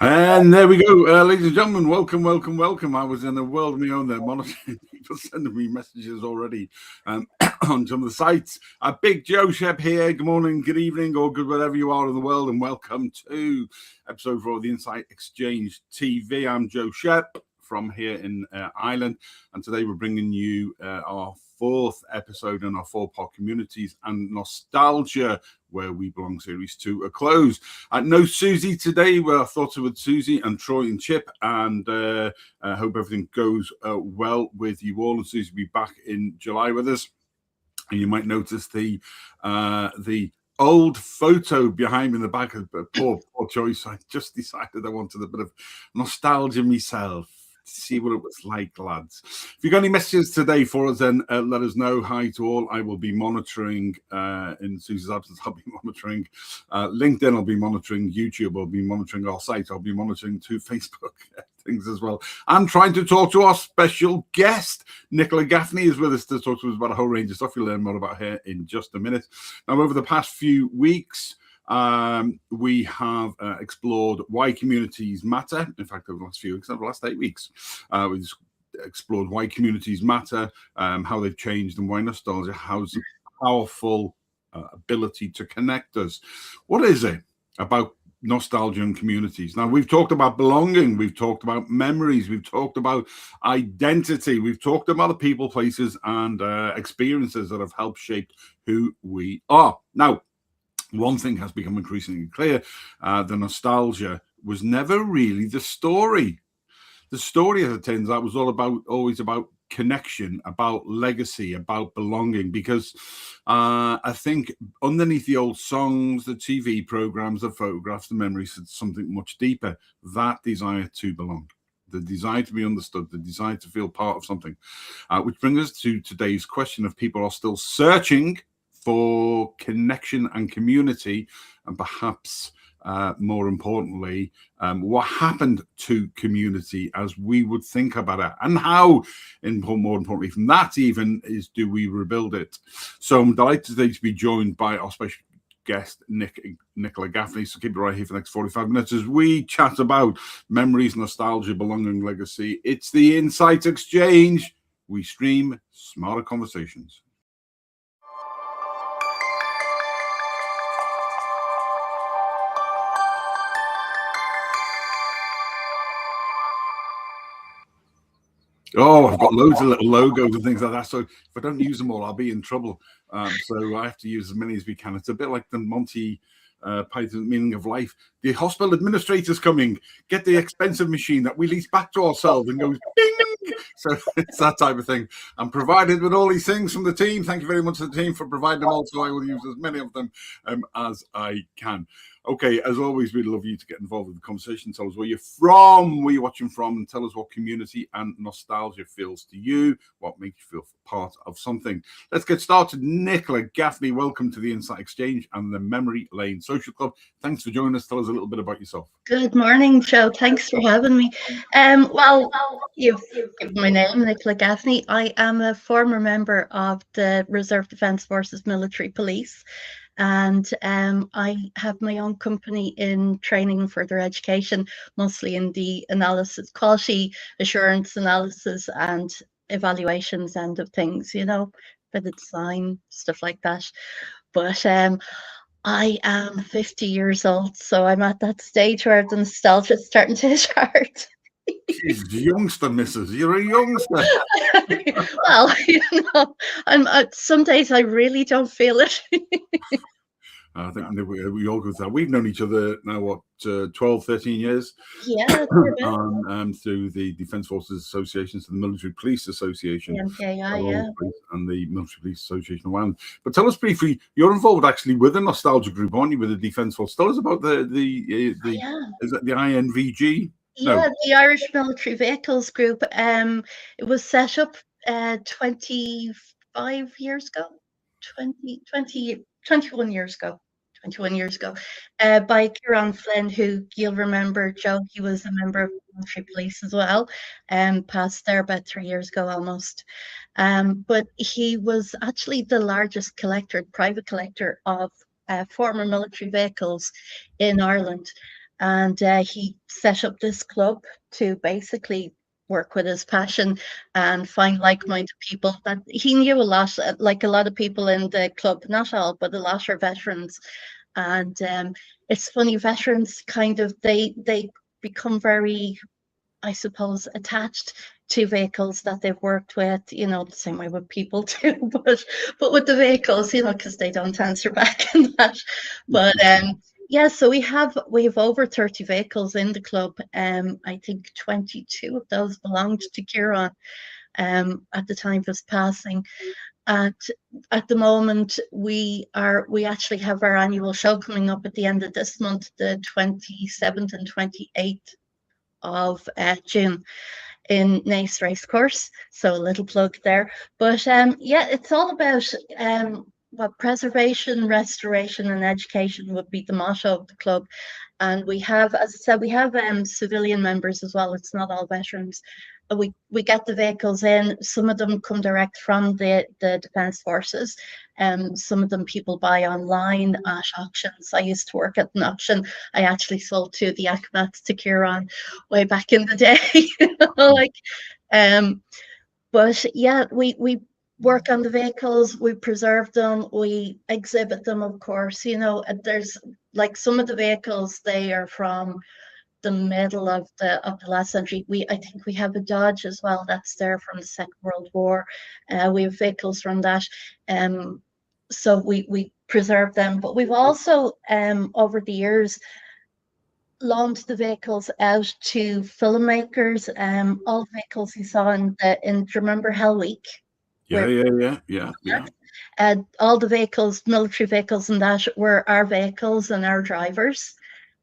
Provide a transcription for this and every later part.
And there we go, ladies and gentlemen. Welcome, welcome, welcome. I was in a world of my own there, monitoring people sending me messages already on some of the sites. Big Joe Shep here. Good morning, good evening, or good wherever you are in the world, and welcome to episode 4 of the Insight Exchange TV. I'm Joe Shep from here in Ireland, and today we're bringing you our 4th episode in our 4-part Communities and Nostalgia Where We Belong series to a close. No Suzi today. Well, I thought it with Suzi and Troy and Chip, and I hope everything goes well with you all. And Suzi will be back in July with us. And you might notice the old photo behind me in the back of poor choice. I just decided I wanted a bit of nostalgia myself. See what it was like, lads. If you've got any messages today for us, then let us know. Hi to all. I will be monitoring in Suzi's absence. I'll be monitoring LinkedIn. I'll be monitoring YouTube. I'll be monitoring our site. I'll be monitoring 2 Facebook things as well. I'm trying to talk to our special guest. Nicola Gaffney is with us to talk to us about a whole range of stuff. You'll learn more about her in just a minute. Now, over the past few weeks, we have explored why communities matter. In fact, over the last few weeks, over the last 8 weeks, we've explored why communities matter, how they've changed, and why nostalgia has a powerful ability to connect us. What is it about nostalgia and communities? Now, we've talked about belonging, we've talked about memories, we've talked about identity, we've talked about the people, places, and experiences that have helped shape who we are. Now, one thing has become increasingly clear. The nostalgia was never really the story. The story, as it turns out, was always about connection, about legacy, about belonging, because I think underneath the old songs, the TV programs, the photographs, the memories, it's something much deeper. That desire to belong, the desire to be understood, the desire to feel part of something, which brings us to today's question: if people are still searching for connection and community, and perhaps more importantly, what happened to community as we would think about it, and how, more importantly from that even, do we rebuild it? So I'm delighted today to be joined by our special guest, Nicola Gaffney. So keep it right here for the next 45 minutes as we chat about memories, nostalgia, belonging, legacy. It's the Insight Exchange. We stream smarter conversations. Oh, I've got loads of little logos and things like that. So if I don't use them all, I'll be in trouble. So I have to use as many as we can. It's a bit like the Monty Python Meaning of Life. The hospital administrator's coming. Get the expensive machine that we lease back to ourselves and goes ding. So it's that type of thing. I'm provided with all these things from the team. Thank you very much to the team for providing them all. So I will use as many of them as I can. Okay, as always, we'd love you to get involved with the conversation. Tell us where you're from, where you're watching from, and tell us what community and nostalgia feels to you, what makes you feel part of something. Let's get started. Nicola Gaffney, welcome to the Insight Exchange and the Memory Lane Social Club. Thanks for joining us. Tell us a little bit about yourself. Good morning, Joe. Thanks for having me. Well, you've given my name, Nicola Gaffney. I am a former member of the Reserve Defence Forces Military Police. And I have my own company in training and further education, mostly in the analysis, quality assurance analysis and evaluations end of things, bit of design, stuff like that. But I am 50 years old, so I'm at that stage where the nostalgia is starting to hit hard. She's a youngster, missus. You're a youngster. Well, I'm some days I really don't feel it. I think we all go through that. We've known each other now, 12, 13 years? Yeah. Through the Defence Forces Association, so the Military Police Association, and the Military Police Association of Ireland. But tell us briefly, you're involved actually with a nostalgia group, aren't you, with the Defence Force? Tell us about is that the INVG? Yeah, the Irish Military Vehicles Group. It was set up 25 years ago, 21 years ago. 21 years ago, by Kieran Flynn, who you'll remember, Joe, he was a member of the military police as well, passed there about 3 years ago almost. But he was actually the largest private collector of former military vehicles in Ireland. and he set up this club to basically work with his passion and find like-minded people. That he knew a lot, like a lot of people in the club, not all, but a lot are veterans. And it's funny, veterans kind of they become very, I suppose, attached to vehicles that they've worked with, you know, the same way with people too, but with the vehicles, you know, because they don't answer back and that. But yeah, so we have over 30 vehicles in the club. I think 22 of those belonged to Kieran at the time of his passing. At the moment, we actually have our annual show coming up at the end of this month, the 27th and 28th of June in Naas Racecourse. So a little plug there. But yeah, it's all about what preservation, restoration, and education would be the motto of the club. And we have, as I said, we have civilian members as well. It's not all veterans. We get the vehicles in. Some of them come direct from the Defence Forces. Some of them people buy online at auctions. I used to work at an auction. I actually sold 2 of the Acmats to Kieran way back in the day. You know, like, but yeah, we work on the vehicles, we preserve them, we exhibit them, of course. You know, there's like some of the vehicles, they are from the middle of the last century. I think we have a Dodge as well that's there from the Second World War. We have vehicles from that. So we preserve them, but we've also over the years loaned the vehicles out to filmmakers. All the vehicles you saw do you remember Hell Week? Yeah. All the vehicles, military vehicles and that, were our vehicles and our drivers.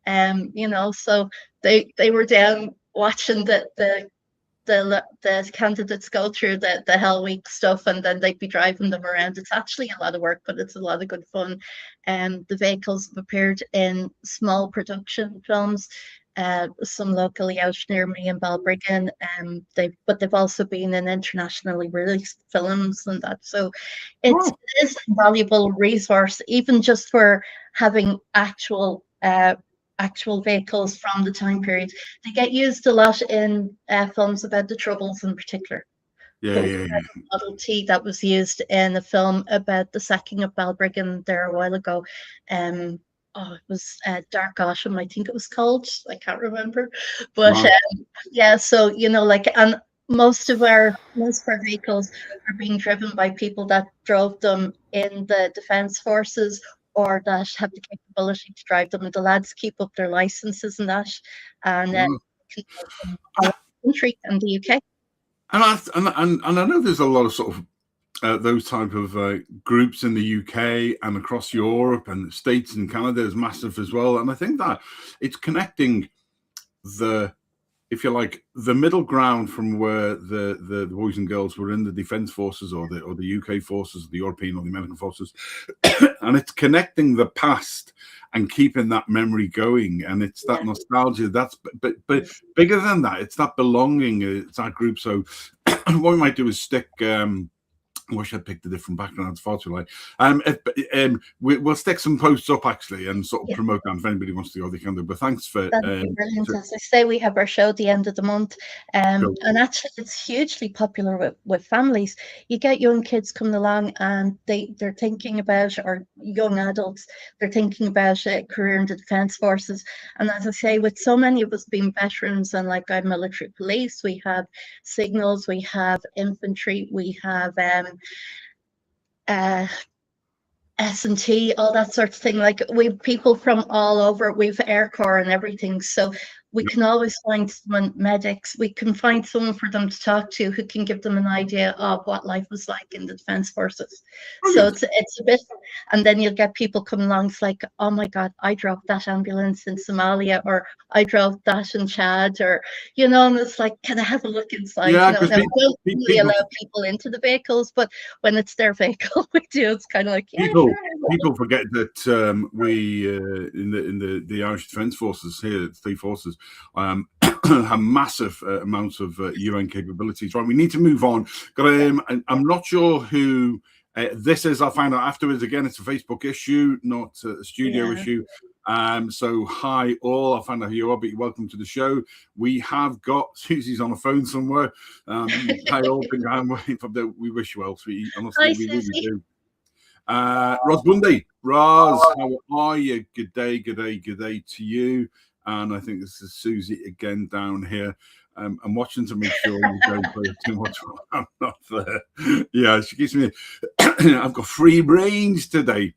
You know, so they were down watching the candidates go through the Hell Week stuff, and then they'd be driving them around. It's actually a lot of work, but it's a lot of good fun. The vehicles have appeared in small production films, some locally out near me in Balbriggan. They've also been in internationally released films and that. So it is a valuable resource, even just for having actual vehicles from the time period. They get used a lot in films about the Troubles in particular. Yeah. Model T that was used in a film about the sacking of Balbriggan there a while ago. It was Dark Autumn, I think it was called. I can't remember. But yeah, so, you know, like, and most of our vehicles are being driven by people that drove them in the Defence Forces, or that have the capability to drive them, and the lads keep up their licenses and that, and can drive them all over the country and the UK. And I know there's a lot of sort of those type of groups in the UK and across Europe, and the States and Canada is massive as well. And I think that it's connecting if you like, the middle ground from where the boys and girls were in the Defence Forces or the UK forces, the European or the American forces, and it's connecting the past and keeping that memory going. And it's that nostalgia. That's but bigger than that, it's that belonging. It's that group. So what we might do is stick. I wish I'd picked a different background. It's far too late. We'll stick some posts up actually and sort of promote them if anybody wants to go. They can do. But thanks for. Brilliant. As I say, we have our show at the end of the month, and actually, it's hugely popular with families. You get young kids coming along, and they're thinking about, or young adults, they're thinking about a career in the Defence Forces. And as I say, with so many of us being veterans, and like I'm military police, we have signals, we have infantry, we have S&T, all that sort of thing. Like, we've people from all over, we've Air Corps and everything. So we can always find someone, medics, we can find someone for them to talk to who can give them an idea of what life was like in the Defence Forces. So it's a bit, and then you'll get people come along, it's like, oh my God, I drove that ambulance in Somalia, or I drove that in Chad, or, you know, and it's like, can I have a look inside? Yeah, you know, now, we don't really allow people into the vehicles, but when it's their vehicle, we do. It's kind of like, people forget that we in the Irish Defence Forces here, the forces, have massive amounts of UN capabilities. Right, we need to move on. I'm not sure who this is. I'll find out afterwards. Again, it's a Facebook issue, not a studio issue. So hi all, I found out who you are, but you're welcome to the show. We have got Suzi's on the phone somewhere. Hi all, I'm waiting for the. We wish you well, sweetie. Honestly, Hi, we really Suzi. do. Ros Bundy, Ros, how are you? Good day, good day, good day to you. And I think this is Suzi again down here. I'm watching to make sure you don't play too much. I'm not there. Yeah, she gives me. I've got free brains today.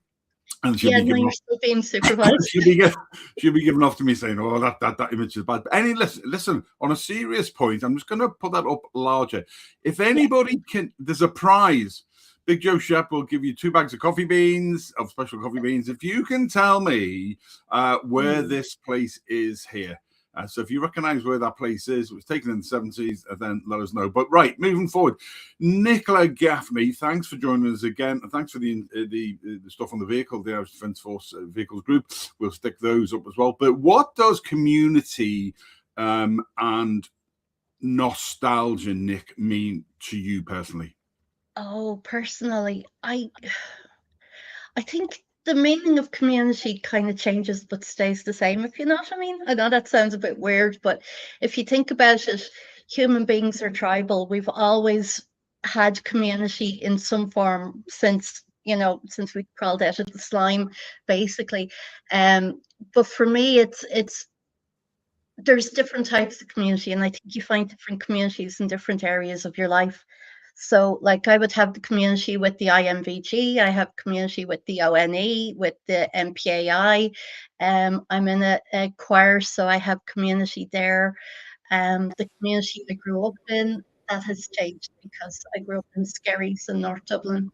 And she'll be you're still being supervised. she'll be giving off to me saying, "Oh, that image is bad." But listen. On a serious point, I'm just going to put that up larger. If anybody can, there's a prize. Big Joe Shep will give you 2 bags of coffee beans, of special coffee beans, if you can tell me where this place is here. So if you recognize where that place is, it was taken in the 70s, then let us know. But right, moving forward, Nicola Gaffney, thanks for joining us again. And thanks for the stuff on the vehicle, the Irish Defence Force vehicles group. We'll stick those up as well. But what does community and nostalgia, Nick, mean to you personally? Oh, personally, I think the meaning of community kind of changes but stays the same, if you know what I mean. I know that sounds a bit weird, but if you think about it, human beings are tribal. We've always had community in some form since we crawled out of the slime, basically. But for me, it's there's different types of community, and I think you find different communities in different areas of your life. So, like, I would have the community with the IMVG, I have community with the ONE, with the MPAI. I'm in a choir, so I have community there. The community I grew up in, that has changed because I grew up in Skerries in North Dublin.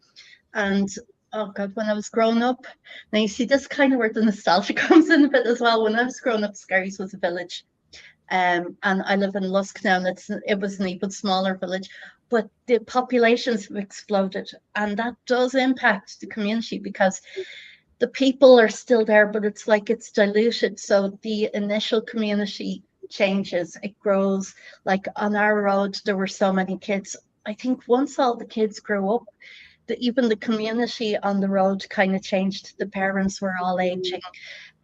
And oh God, when I was growing up, now you see this kind of where the nostalgia comes in a bit as well. When I was growing up, Skerries was a village. And I live in Lusk now, and it was an even smaller village, but the populations have exploded, and that does impact the community because the people are still there, but it's like it's diluted. So the initial community changes, it grows. Like on our road, there were so many kids. I think once all the kids grew up, even the community on the road kind of changed. The parents were all aging,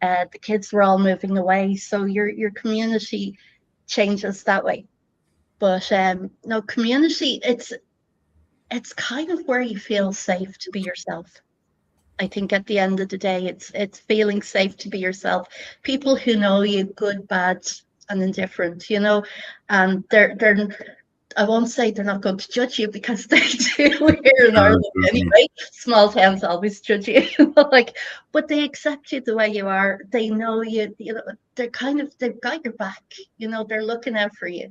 the kids were all moving away, so your community changes that way. But no, community, it's kind of where you feel safe to be yourself. I think at the end of the day, it's feeling safe to be yourself. People who know you, good, bad, and indifferent, and they're I won't say they're not going to judge you because they do here in Ireland anyway. Small towns always judge you, but they accept you the way you are. They know you, they've got your back, they're looking out for you.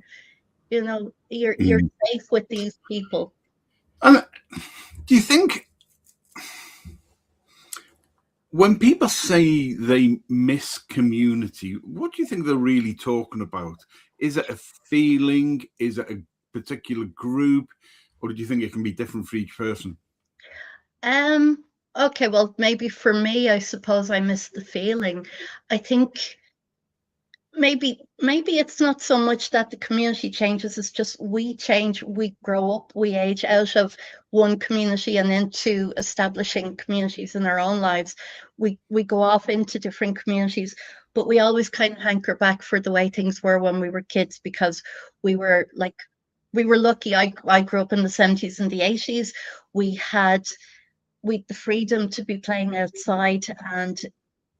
You're safe with these people. And do you think when people say they miss community, what do you think they're really talking about? Is it a feeling? Is it a particular group? Or do you think it can be different for each person? Okay, well, maybe for me, I suppose I miss the feeling. I think maybe it's not so much that the community changes, it's just we change, we grow up, we age out of one community and into establishing communities in our own lives. We go off into different communities, but we always kind of hanker back for the way things were when we were kids, because we were lucky. I grew up in the 70s and the 80s. We had the freedom to be playing outside, and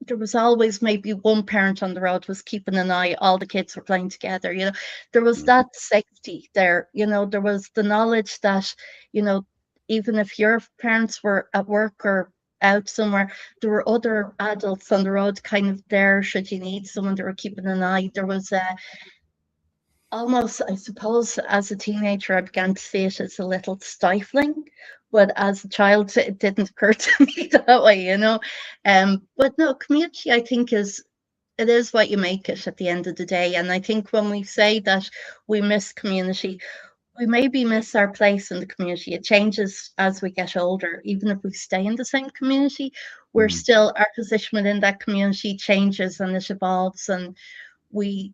there was always maybe one parent on the road was keeping an eye. All the kids were playing together. There was that safety there. There was the knowledge that, even if your parents were at work or out somewhere, there were other adults on the road kind of there should you need someone. They were keeping an eye. There was almost, I suppose, as a teenager, I began to see it as a little stifling, but as a child, it didn't occur to me that way, But no, community, I think, it is what you make it at the end of the day. And I think when we say that we miss community, we maybe miss our place in the community. It changes as we get older. Even if we stay in the same community, we're still, our position within that community changes and it evolves, and we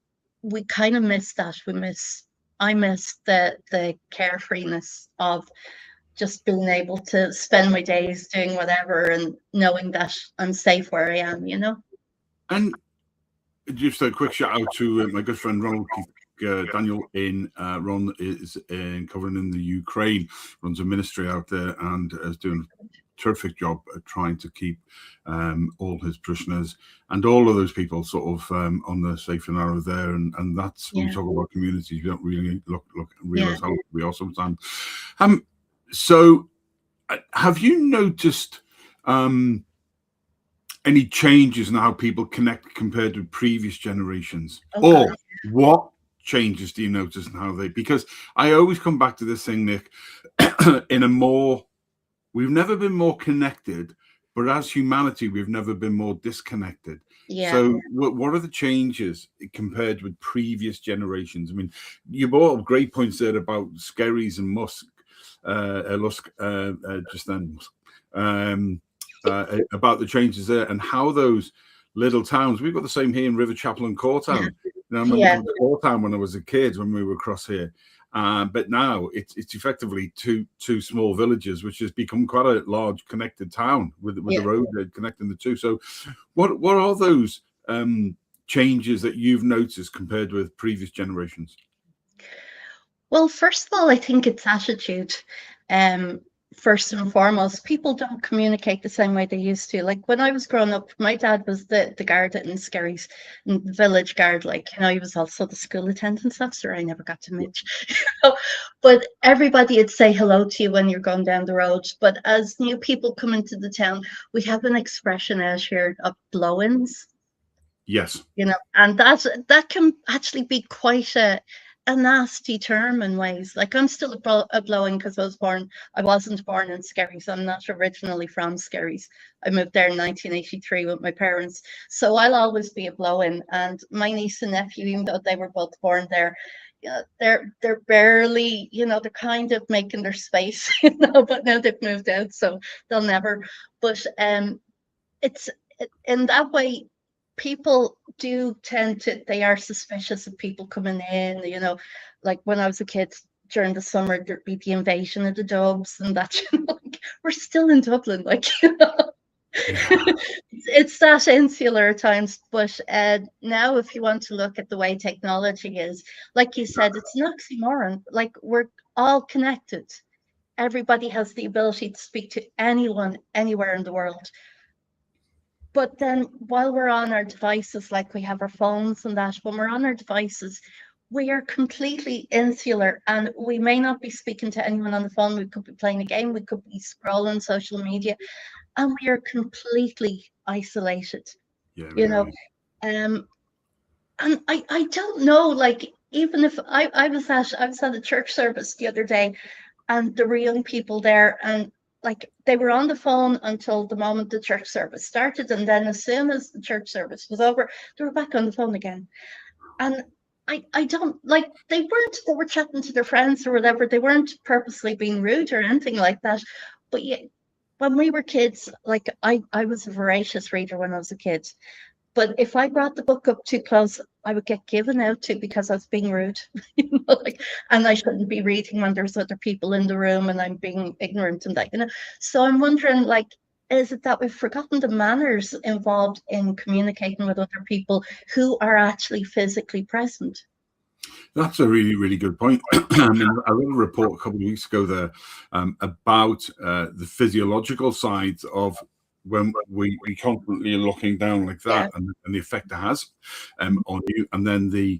kind of miss that. I miss the carefreeness of just being able to spend my days doing whatever and knowing that I'm safe where I am. And just a quick shout out to my good friend Ronald Daniel Ron is covering in the Ukraine, runs a ministry out there and is doing a terrific job at trying to keep all his parishioners and all of those people sort of on the safe and narrow there. And that's when we talk about communities, we don't really realize how we are sometimes. So have you noticed any changes in how people connect compared to previous generations? Or what changes do you notice in how they, because I always come back to this thing, Nick, we've never been more connected, but as humanity, we've never been more disconnected. So what are the changes compared with previous generations? I mean, you brought up great points there about Skerries and Lusk just then. About the changes there and how those little towns, we've got the same here in River Chapel and Courtown. I remember Courtown when I was a kid, when we were across here. But now it's effectively two small villages, which has become quite a large connected town with the road connecting the two. So what are those changes that you've noticed compared with previous generations? Well, first of all, I think it's attitude. First and foremost, people don't communicate the same way they used to. Like when I was growing up, my dad was the guard in Skerries, the village guard. Like, he was also the school attendance officer. I never got to meet, but everybody would say hello to you when you're going down the road. But as new people come into the town, we have an expression out here of blow-ins. Yes. And that can actually be quite a nasty term in ways. Like, I'm still a blow-in because I wasn't born in Skerries. I'm not originally from Skerries. I moved there in 1983 with my parents. So I'll always be a blow-in. And my niece and nephew, even though they were both born there, they're barely, they're kind of making their space, but now they've moved out, so they'll never. But it's in that way, people do they are suspicious of people coming in, like when I was a kid during the summer, there'd be the invasion of the doves and that, like, we're still in Dublin, like, it's that insular at times. But now if you want to look at the way technology is, like you said, it's an oxymoron. Like, we're all connected. Everybody has the ability to speak to anyone, anywhere in the world. But then while we're on our devices, like we have our phones and that, when we're on our devices, we are completely insular, and we may not be speaking to anyone on the phone. We could be playing a game, we could be scrolling social media, and we are completely isolated, And I don't know, like, even if I was at a church service the other day, and there were young people there, and like, they were on the phone until the moment the church service started, and then as soon as the church service was over, they were back on the phone again. And I don't, like, they were chatting to their friends or whatever. They weren't purposely being rude or anything like that. But yeah, when we were kids, like, I was a voracious reader when I was a kid. But if I brought the book up too close, I would get given out to because I was being rude, and I shouldn't be reading when there's other people in the room and I'm being ignorant and that, So I'm wondering, like, is it that we've forgotten the manners involved in communicating with other people who are actually physically present? That's a really, really good point. I mean, I read a report a couple of weeks ago there about the physiological sides of when we constantly are looking down like that, and the effect it has on you, and then the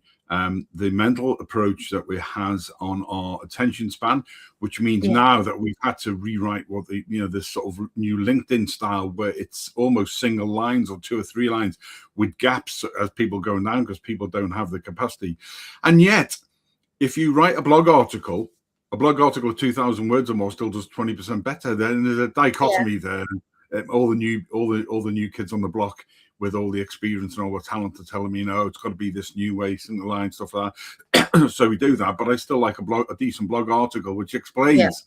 mental approach that it has on our attention span, which means now that we've had to rewrite what this sort of new LinkedIn style, where it's almost single lines or 2 or 3 lines with gaps as people going down, because people don't have the capacity. And yet, if you write a blog article of 2,000 words or more still does 20% better. Then there's a dichotomy there. All the new kids on the block with all the experience and all the talent are telling me, it's got to be this new way, single line, stuff like that. So we do that, but I still like a decent blog article which explains,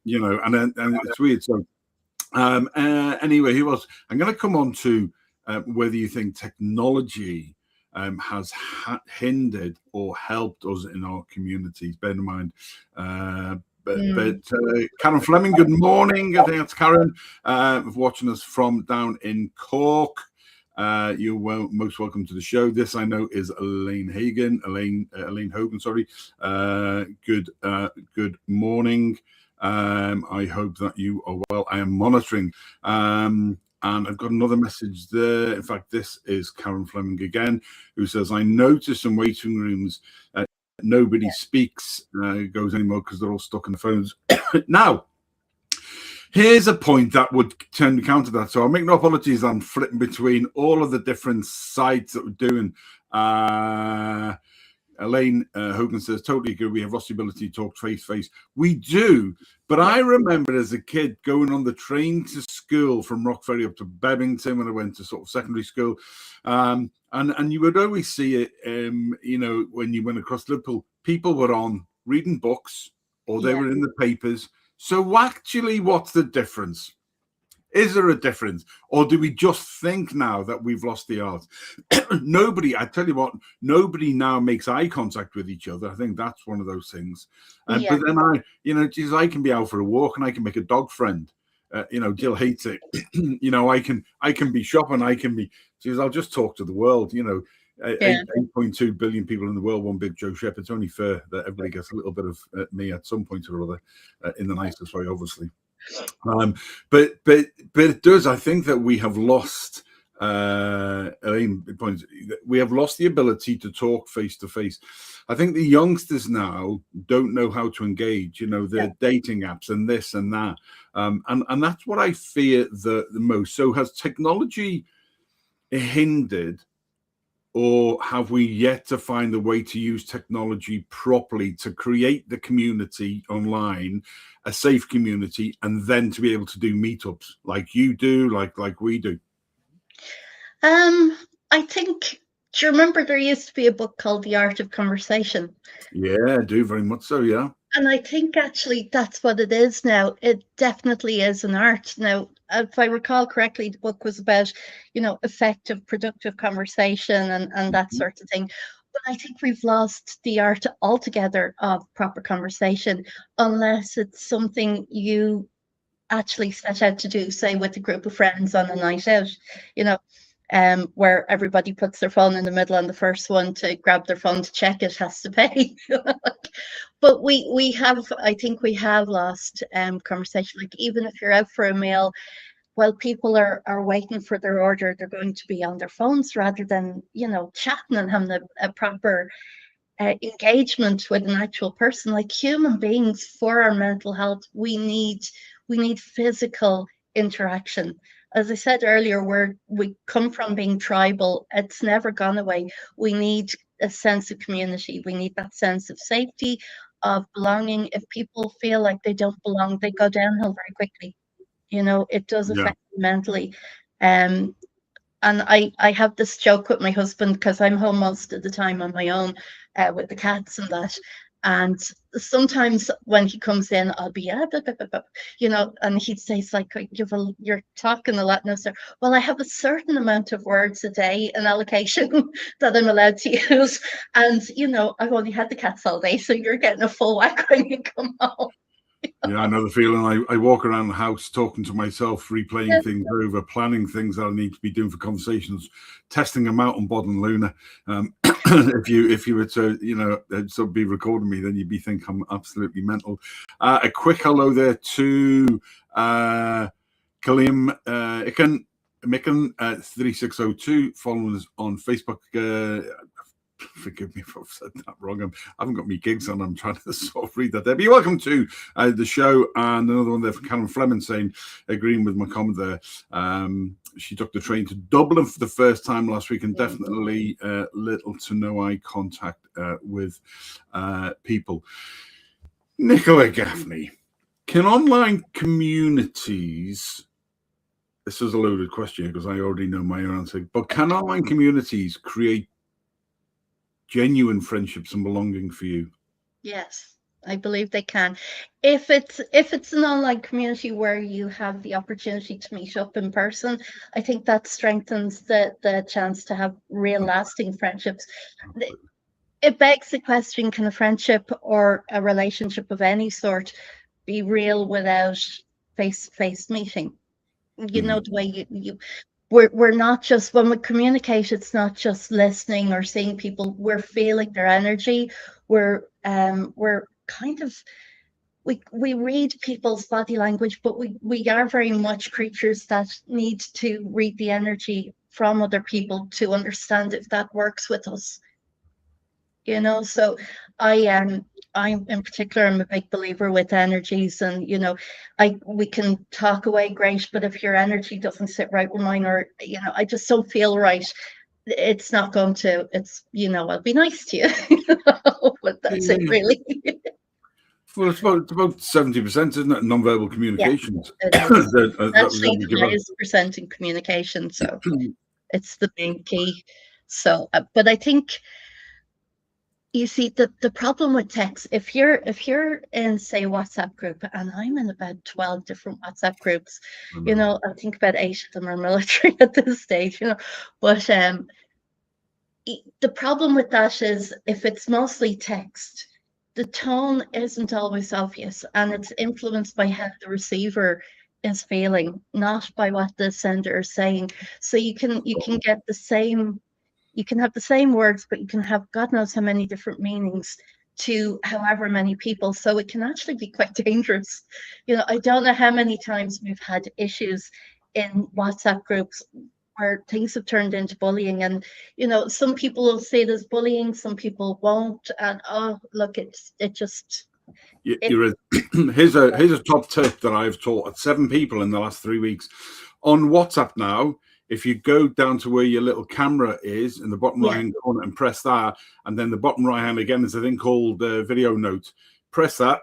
and it's weird. So anyway, I'm going to come on to whether you think technology has hindered or helped us in our communities. Bear in mind, but Karen Fleming, good morning. I think that's Karen, watching us from down in Cork. You're most welcome to the show. This, I know, is Elaine Hogan. Sorry. Good morning. I hope that you are well. I am monitoring. And I've got another message there. In fact, this is Karen Fleming again, who says, I notice in waiting rooms, nobody speaks, goes anymore because they're all stuck on the phones. Now, here's a point that would turn counter that. So I'll make no apologies. I'm flipping between all of the different sites that we're doing. Elaine Hogan says, totally agree. We have lost the ability to talk face to face. We do. But I remember as a kid going on the train to school from Rockferry up to Bebington when I went to sort of secondary school. And you would always see it, when you went across Liverpool, people were on reading books or they were in the papers. So actually, what's the difference? Is there a difference? Or do we just think now that we've lost the art? Nobody, I tell you what, nobody now makes eye contact with each other. I think that's one of those things. But then I can be out for a walk and I can make a dog friend. Jill hates it. I can be shopping. I'll just talk to the world, 8.2 billion people in the world, one big Joe Shep. It's only fair that everybody gets a little bit of me at some point or other, in the nicest way, obviously. But it does. I think that we have lost. Elaine points. We have lost the ability to talk face to face. I think the youngsters now don't know how to engage. Their dating apps and this and that, and that's what I fear the most. So has technology hindered, or have we yet to find a way to use technology properly to create the community online, a safe community, and then to be able to do meetups like you do, like we do? I think, do you remember there used to be a book called The Art of Conversation? Yeah, I do, very much so, yeah. And I think actually that's what it is now. It definitely is an art. Now, if I recall correctly, the book was about, effective, productive conversation and that sort of thing. But I think we've lost the art altogether of proper conversation, unless it's something you actually set out to do, say, with a group of friends on a night out, where everybody puts their phone in the middle and the first one to grab their phone to check it has to pay. But I think we have lost conversation. Like, even if you're out for a meal, while people are waiting for their order, they're going to be on their phones rather than, chatting and having a proper engagement with an actual person. Like, human beings, for our mental health, we need physical interaction. As I said earlier, we come from being tribal. It's never gone away. We need a sense of community. We need that sense of safety, of belonging. If people feel like they don't belong, they go downhill very quickly. It does affect them mentally. And I have this joke with my husband, because I'm home most of the time on my own with the cats and that. And sometimes when he comes in, I'll be, and he'd say, it's like, you're talking a lot now, sir. Well, I have a certain amount of words a day, an allocation that I'm allowed to use. And, I've only had the cats all day, so you're getting a full whack when you come home. Yeah, I know the feeling. I walk around the house talking to myself, replaying things over, planning things that I need to be doing for conversations, testing them out on Bod and Luna. If you were to sort of be recording me, then you'd be thinking I'm absolutely mental. A quick hello there to Kalim Micken 3602, following us on Facebook. Forgive me if I've said that wrong. I haven't got me gigs on. I'm trying to sort of read that there. But you're welcome to the show. And another one there for Karen Fleming saying, agreeing with my comment there. She took the train to Dublin for the first time last week, and definitely little to no eye contact with people. Nicola Gaffney, can online communities... This is a loaded question because I already know my answer. But can online communities create genuine friendships and belonging for you? Yes, I believe they can. If it's an online community where you have the opportunity to meet up in person, I think that strengthens the chance to have real lasting friendships. It begs the question, can a friendship or a relationship of any sort be real without face-to-face meeting? The way you we're not just, when we communicate, it's not just listening or seeing people, we're feeling their energy. We're kind of, we read people's body language, but we are very much creatures that need to read the energy from other people to understand if that works with us. So I'm in particular, I'm a big believer with energies, and we can talk away great, but if your energy doesn't sit right with mine, or I just don't feel right, it's not going to, I'll be nice to you, but that's it really. Well, it's about 70%, isn't it? Non-verbal communications. Yeah, it is. that Actually, we the give up. highest percent in communication, so it's the main key. So, but I think, you see, the problem with text, if you're in, say, WhatsApp group, and I'm in about 12 different WhatsApp groups, I think about 8 of them are military at this stage, but the problem with that is, if it's mostly text, the tone isn't always obvious, and it's influenced by how the receiver is feeling, not by what the sender is saying. So you can get the same, you can have the same words, but you can have God knows how many different meanings to however many people. So it can actually be quite dangerous. I don't know how many times we've had issues in WhatsApp groups where things have turned into bullying, and some people will say there's bullying, some people won't, and look, it just. Here's a top tip that I've taught 7 people in the last 3 weeks on WhatsApp. Now, if you go down to where your little camera is in the bottom right hand corner and press that, and then the bottom right hand again is a thing called video note. Press that,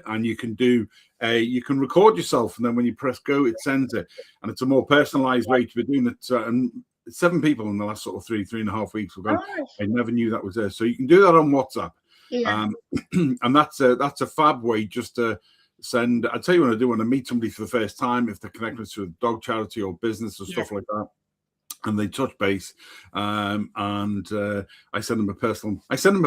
and you can you can record yourself, and then when you press go, it sends it, and it's a more personalized way to be doing it. And 7 people in the last sort of 3.5 weeks will go, I never knew that was there. So you can do that on WhatsApp. Yeah. And that's a fab way just to send. I tell you what I do when I meet somebody for the first time, if they're connected to a dog charity or business or stuff like that, and they touch base, and I send them a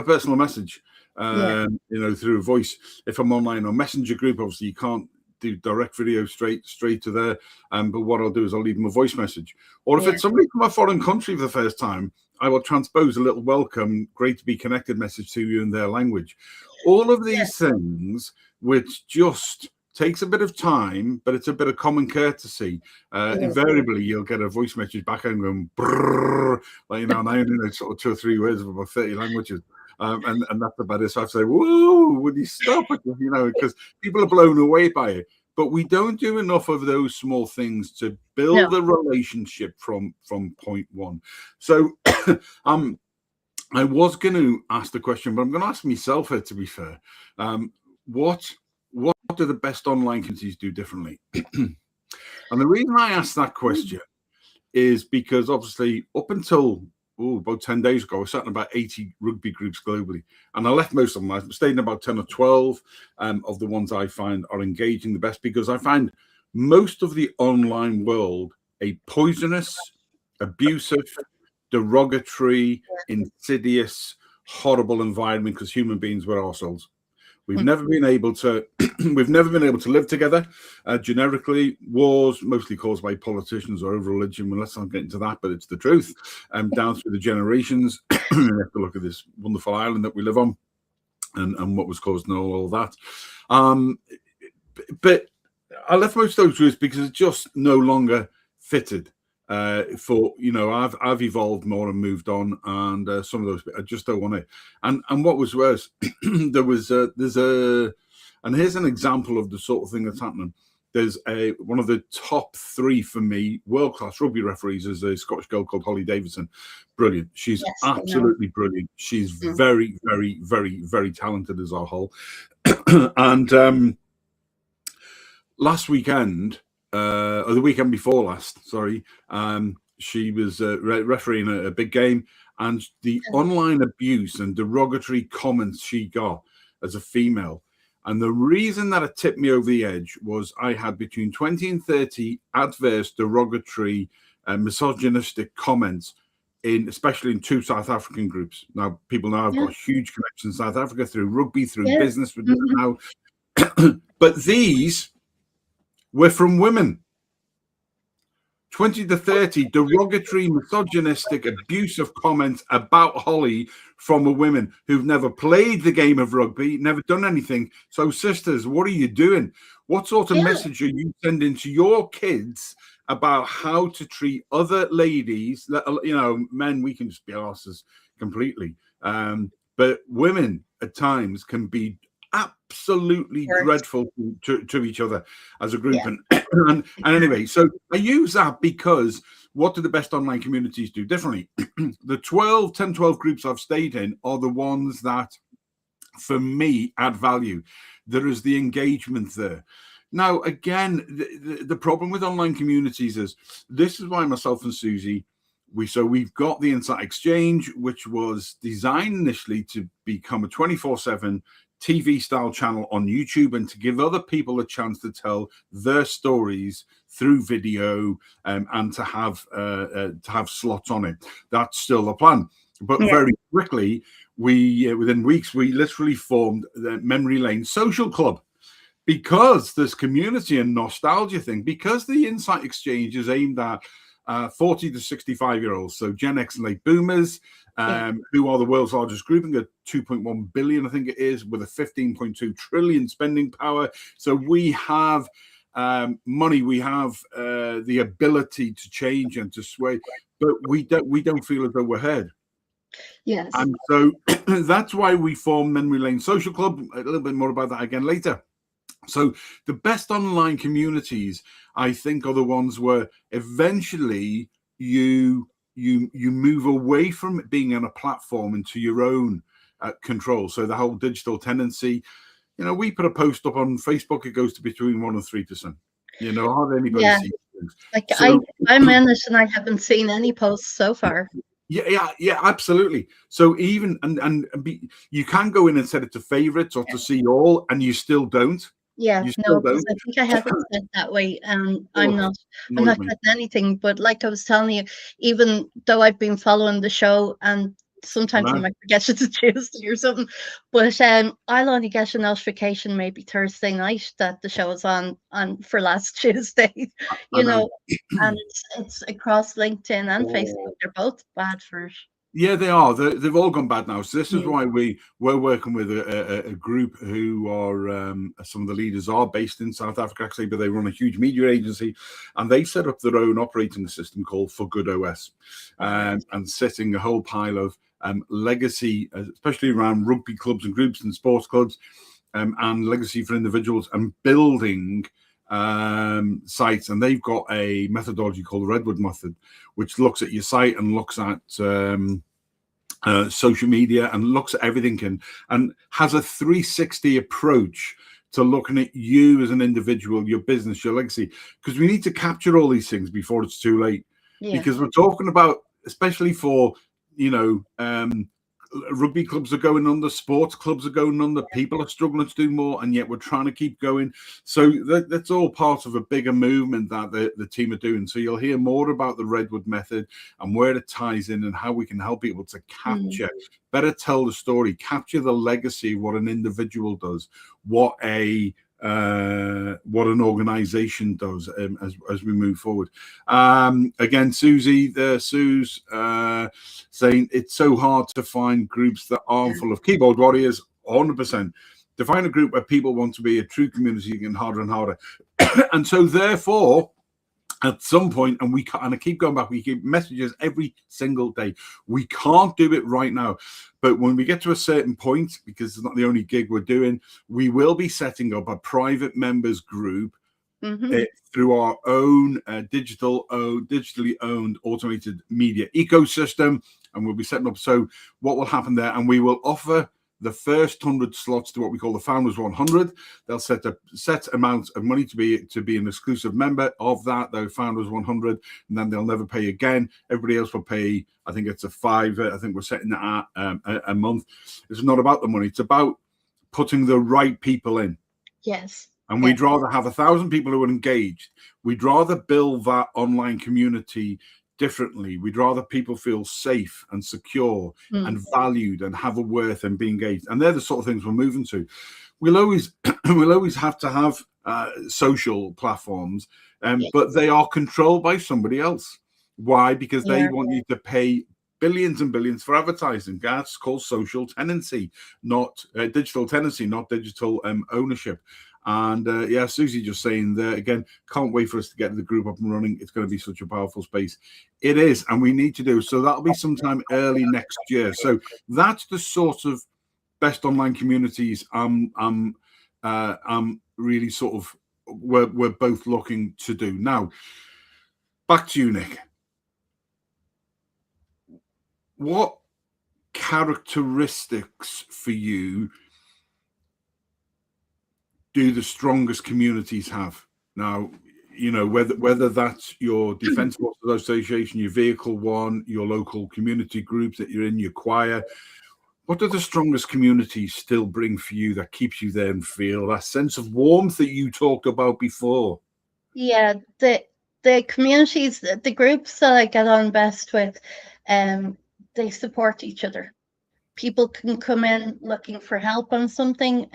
personal message, through voice. If I'm online on Messenger group, obviously you can't do direct video straight to there. But what I'll do is I'll leave them a voice message. Or if it's somebody from a foreign country for the first time, I will transpose a little welcome, great to be connected message to you in their language. All of these things, which just takes a bit of time, but it's a bit of common courtesy. Invariably, you'll get a voice message back and going, brrr, and I only know sort of 2 or 3 words of about 30 languages. And that's about it. So I have to say, whoa, would you stop it? Because people are blown away by it. But we don't do enough of those small things to build a relationship from point one. So I was going to ask the question, but I'm going to ask myself here, to be fair. What do the best online communities do differently? And the reason I asked that question is because obviously up until about 10 days ago, I sat in about 80 rugby groups globally, and I left most of them. I stayed in about 10 or 12 of the ones I find are engaging the best, because I find most of the online world a poisonous, abusive, derogatory, insidious, horrible environment, because human beings were ourselves. We've never been able to live together. Generically, wars mostly caused by politicians or over religion. Well, let's not get into that, but it's the truth. Down through the generations, you have to look at this wonderful island that we live on, and what was caused and all that. But I left most of those groups because it's just no longer fitted. I've evolved more and moved on, and some of those I just don't want it. And what was worse, and here's an example of the sort of thing that's happening. There's one of the top 3 for me world-class rugby referees is a Scottish girl called Holly Davidson. Brilliant. She's absolutely brilliant. She's very, very, very, very talented as a whole. And last weekend, or the weekend before last, sorry, she was refereeing a big game, and the online abuse and derogatory comments she got as a female. And the reason that it tipped me over the edge was I had between 20 and 30 adverse, derogatory, misogynistic comments, especially in 2 South African groups. Now, people know I've got huge connections in South Africa through rugby, through business with now. But these were from women 20 to 30 derogatory, misogynistic, abusive comments about Holly from a women who've never played the game of rugby, never done anything. So, sisters, what are you doing? What sort of message are you sending to your kids about how to treat other ladies? You know, men, we can just be arses completely. But women at times can be absolutely dreadful to each other as a group. And anyway, so I use that because what do the best online communities do differently? The 10, 12 groups I've stayed in are the ones that, for me, add value. There is the engagement there. Now, again, the problem with online communities is this is why myself and Suzi, we've got the Insight Exchange, which was designed initially to become a 24/7 TV style channel on YouTube and to give other people a chance to tell their stories through video and to have slots on it. That's still the plan. But very quickly, within weeks, we literally formed the Memory Lane Social Club because this community and nostalgia thing, because the Insight Exchange is aimed at 40 to 65-year-olds, so Gen X and late boomers, who are the world's largest grouping at 2.1 billion, I think it is, with a 15.2 trillion spending power. So we have money, we have the ability to change and to sway, but we don't feel as though we're heard. Yes. And so that's why we formed Memory Lane Social Club. A little bit more about that again later. So the best online communities, I think, are the ones where eventually you move away from it being on a platform into your own control. So the whole digital tendency, you know, we put a post up on Facebook, it goes to between 1% and 3%. You know, hardly anybody sees things. Like so, I'm in it and I haven't seen any posts so far. Yeah, absolutely. So even you can go in and set it to favorites or to see all, and you still don't. Yeah, no, because I think I have it set that way, and I'm not getting anything. But like I was telling you, even though I've been following the show, and sometimes I might forget it's a Tuesday or something, but I'll only get a notification maybe Thursday night that the show is on for last Tuesday, you know, and it's across LinkedIn and Facebook. They're both bad for it. Yeah, they are. They've all gone bad now. So this is why we're working with a group who are some of the leaders are based in South Africa, actually, but they run a huge media agency, and they set up their own operating system called For Good OS, and setting a whole pile of legacy, especially around rugby clubs and groups and sports clubs, and legacy for individuals, and building sites. And they've got a methodology called the Redwood Method, which looks at your site and looks at social media and looks at everything and has a 360 approach to looking at you as an individual, your business, your legacy, because we need to capture all these things before it's too late. Because we're talking about, especially for, you know, rugby clubs are going under, sports clubs are going under, people are struggling to do more, and yet we're trying to keep going. So that's all part of a bigger movement that the team are doing. So you'll hear more about the Redwood Method and where it ties in and how we can help people to capture, better tell the story, capture the legacy of what an individual does, what an organization does as we move forward. Again, Suzi, Suze, saying it's so hard to find groups that aren't full of keyboard warriors. 100%. To find a group where people want to be a true community, getting harder and harder. And so therefore, at some point, and I keep going back, we get messages every single day. We can't do it right now. But when we get to a certain point, because it's not the only gig we're doing, we will be setting up a private members group through our own digitally owned automated media ecosystem. And we'll be setting up. So what will happen there? And we will offer the first 100 slots to what we call the Founders 100. They'll set a set amount of money to be an exclusive member of that, the Founders 100, and then they'll never pay again. Everybody else will pay, I think it's a $5. I think we're setting that at a month. It's not about the money. It's about putting the right people in. Yes. And we'd rather have 1,000 people who are engaged. We'd rather build that online community differently. We'd rather people feel safe and secure and valued and have a worth and be engaged. And they're the sort of things we're moving to. We'll always have to have social platforms Yes. but they are controlled by somebody else. Why? Because they Yeah. want you to pay billions and billions for advertising. That's called social tenancy, not digital tenancy, not digital ownership. And yeah, Suzi just saying there again, can't wait for us to get the group up and running. It's going to be such a powerful space. It is, and we need to do so. That'll be sometime early next year. So that's the sort of best online communities I'm really sort of we're both looking to do. Now, back to you, Nick. What characteristics for you do the strongest communities have? Now, you know, whether that's your Defence Forces Association, your Vehicle One, your local community groups that you're in, your choir, what do the strongest communities still bring for you that keeps you there and feel that sense of warmth that you talked about before? Yeah, the communities, the groups that I get on best with, they support each other. People can come in looking for help on something,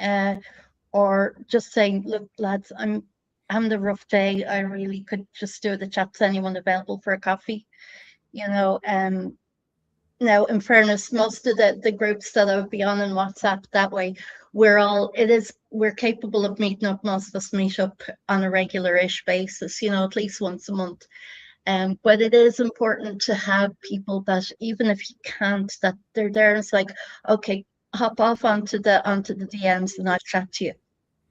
or just saying, "Look, lads, I'm having a rough day. I really could just do the chat's anyone available for a coffee?" You know, now, in fairness, most of the groups that I would be on in WhatsApp that way, we're capable of meeting up. Most of us meet up on a regular-ish basis, you know, at least once a month. But it is important to have people that, even if you can't, that they're there. And it's like, okay, hop off onto the DMs and I'll chat to you,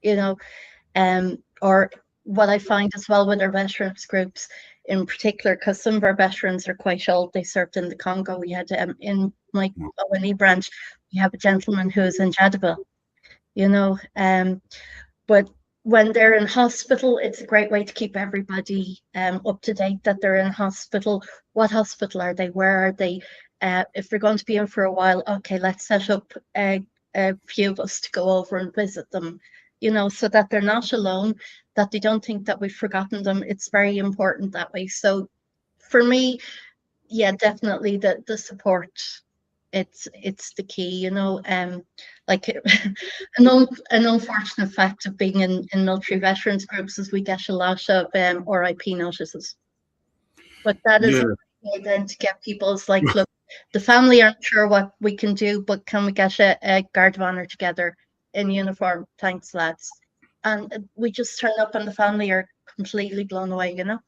you know. Or what I find as well with our veterans groups in particular, because some of our veterans are quite old. They served in the Congo. We had in my ONE branch, we have a gentleman who is in Jadaville, you know. But when they're in hospital, it's a great way to keep everybody up to date that they're in hospital. What hospital are they? Where are they? If they're going to be in for a while, okay, let's set up a few of us to go over and visit them, you know, so that they're not alone, that they don't think that we've forgotten them. It's very important that way. So for me, yeah, definitely the support. It's the key, you know. Like an unfortunate fact of being in military veterans groups is we get a lot of RIP notices. But that is Yeah. a way then to get people. It's like, look, the family aren't sure what we can do, but can we get a guard of honor together in uniform? Thanks, lads. And we just turn up and the family are completely blown away, you know.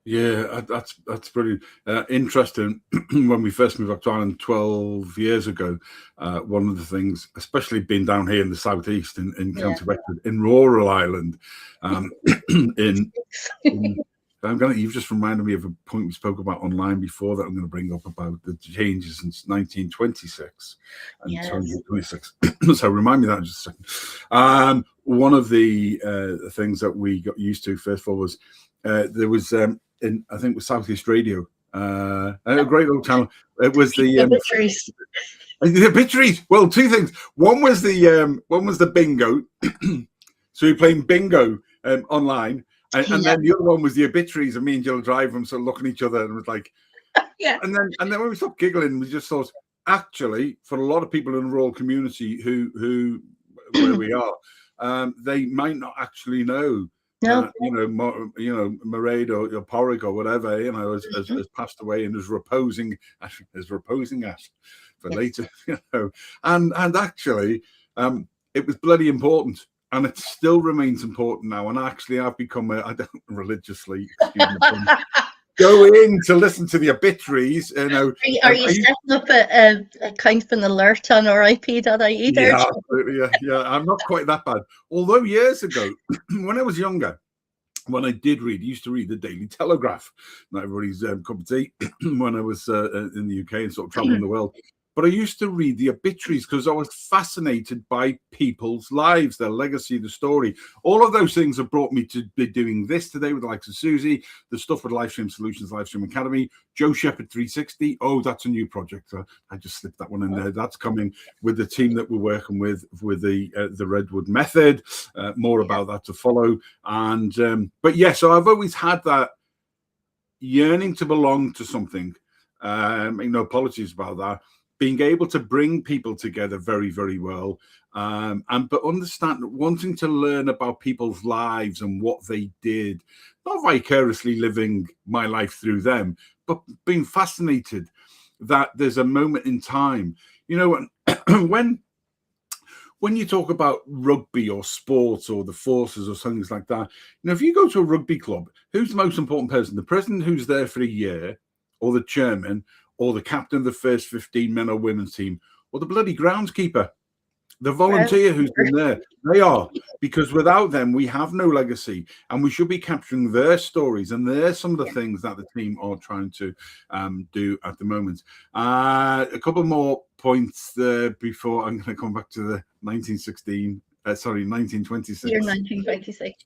Yeah, that's pretty interesting. When we first moved up to Ireland 12 years ago, one of the things, especially being down here in the southeast in County Wexford, in rural Ireland, you've just reminded me of a point we spoke about online before that I'm going to bring up about the changes since 1926 and 2026. So remind me that in just a second. One of the things that we got used to first of all was there was I think it was Southeast Radio, a great old channel. It was the obituaries. The obituaries. Well, two things. One was the bingo. So we were playing bingo online, and then the other one was the obituaries. And me and Jill drive them, sort of looking at each other, and it was like, yeah. And then when we stopped giggling, we just thought, actually, for a lot of people in the rural community who where we are, they might not actually know. No. Mairead or Porrig or whatever, you know, has passed away and is reposing at for later, you know. And actually, it was bloody important, and it still remains important now. And actually, I've become I don't religiously go in to listen to the obituaries. You know, are you setting up a kind of an alert on RIP.ie there? Yeah, absolutely. Yeah. I'm not quite that bad. Although years ago, when I was younger, when I did read, I used to read the Daily Telegraph, not everybody's cup of tea, when I was in the UK and sort of traveling the world. But I used to read the obituaries because I was fascinated by people's lives, their legacy, the story. All of those things have brought me to be doing this today with the likes of Suzi, the stuff with Livestream Solutions, Livestream Academy, Joe Shepherd 360. Oh, that's a new project. I just slipped that one in there. That's coming with the team that we're working with the Redwood Method. More about that to follow. And but yeah, so I've always had that yearning to belong to something. Apologies about that. being able to bring people together very, very well, but wanting to learn about people's lives and what they did, not vicariously living my life through them, but being fascinated that there's a moment in time, when you talk about rugby or sports or the forces or things like that, if you go to a rugby club, who's the most important person? The president who's there for a year, or the chairman, or the captain of the first 15 men or women's team, or the bloody groundskeeper, the volunteer who's been there. They are, because without them, we have no legacy, and we should be capturing their stories. And there's some of the things that the team are trying to do at the moment. A couple more points there before I'm going to come back to the 1926. Year 1926.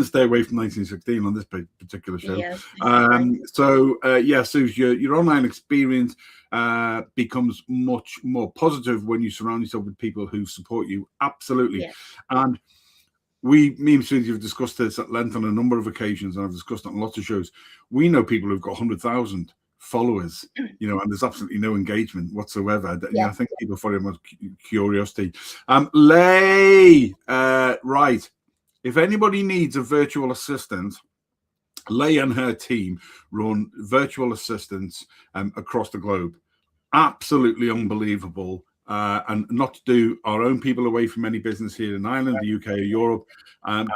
Stay away from 1916 on this particular show. Yes, Suze, your online experience becomes much more positive when you surround yourself with people who support you. Absolutely. Yeah. And me and Suzi have discussed this at length on a number of occasions, and I've discussed it on lots of shows. We know people who've got 100,000 followers, and there's absolutely no engagement whatsoever. I think people follow them with curiosity. Lay, right. If anybody needs a virtual assistant, Lay and her team run virtual assistants across the globe. Absolutely unbelievable. And not to do our own people away from any business here in Ireland, the UK, or Europe,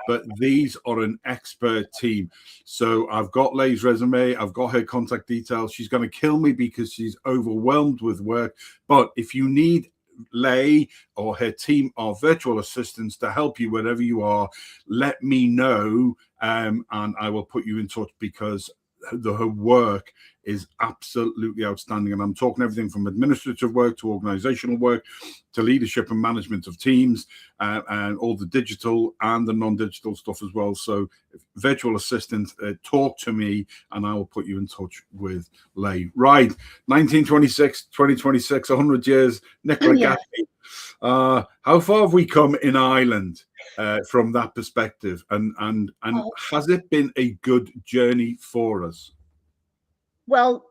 but these are an expert team. So I've got Lay's resume, I've got her contact details. She's going to kill me because she's overwhelmed with work. But if you need Lay or her team of virtual assistants to help you wherever you are, let me know, and I will put you in touch, because her work is absolutely outstanding. And I'm talking everything from administrative work to organizational work to leadership and management of teams, and all the digital and the non-digital stuff as well. So virtual assistant, talk to me and I will put you in touch with Lay. Right, 1926, 2026, 100 years, Nicola Gaffney. How far have we come in Ireland from that perspective? And has it been a good journey for us? Well,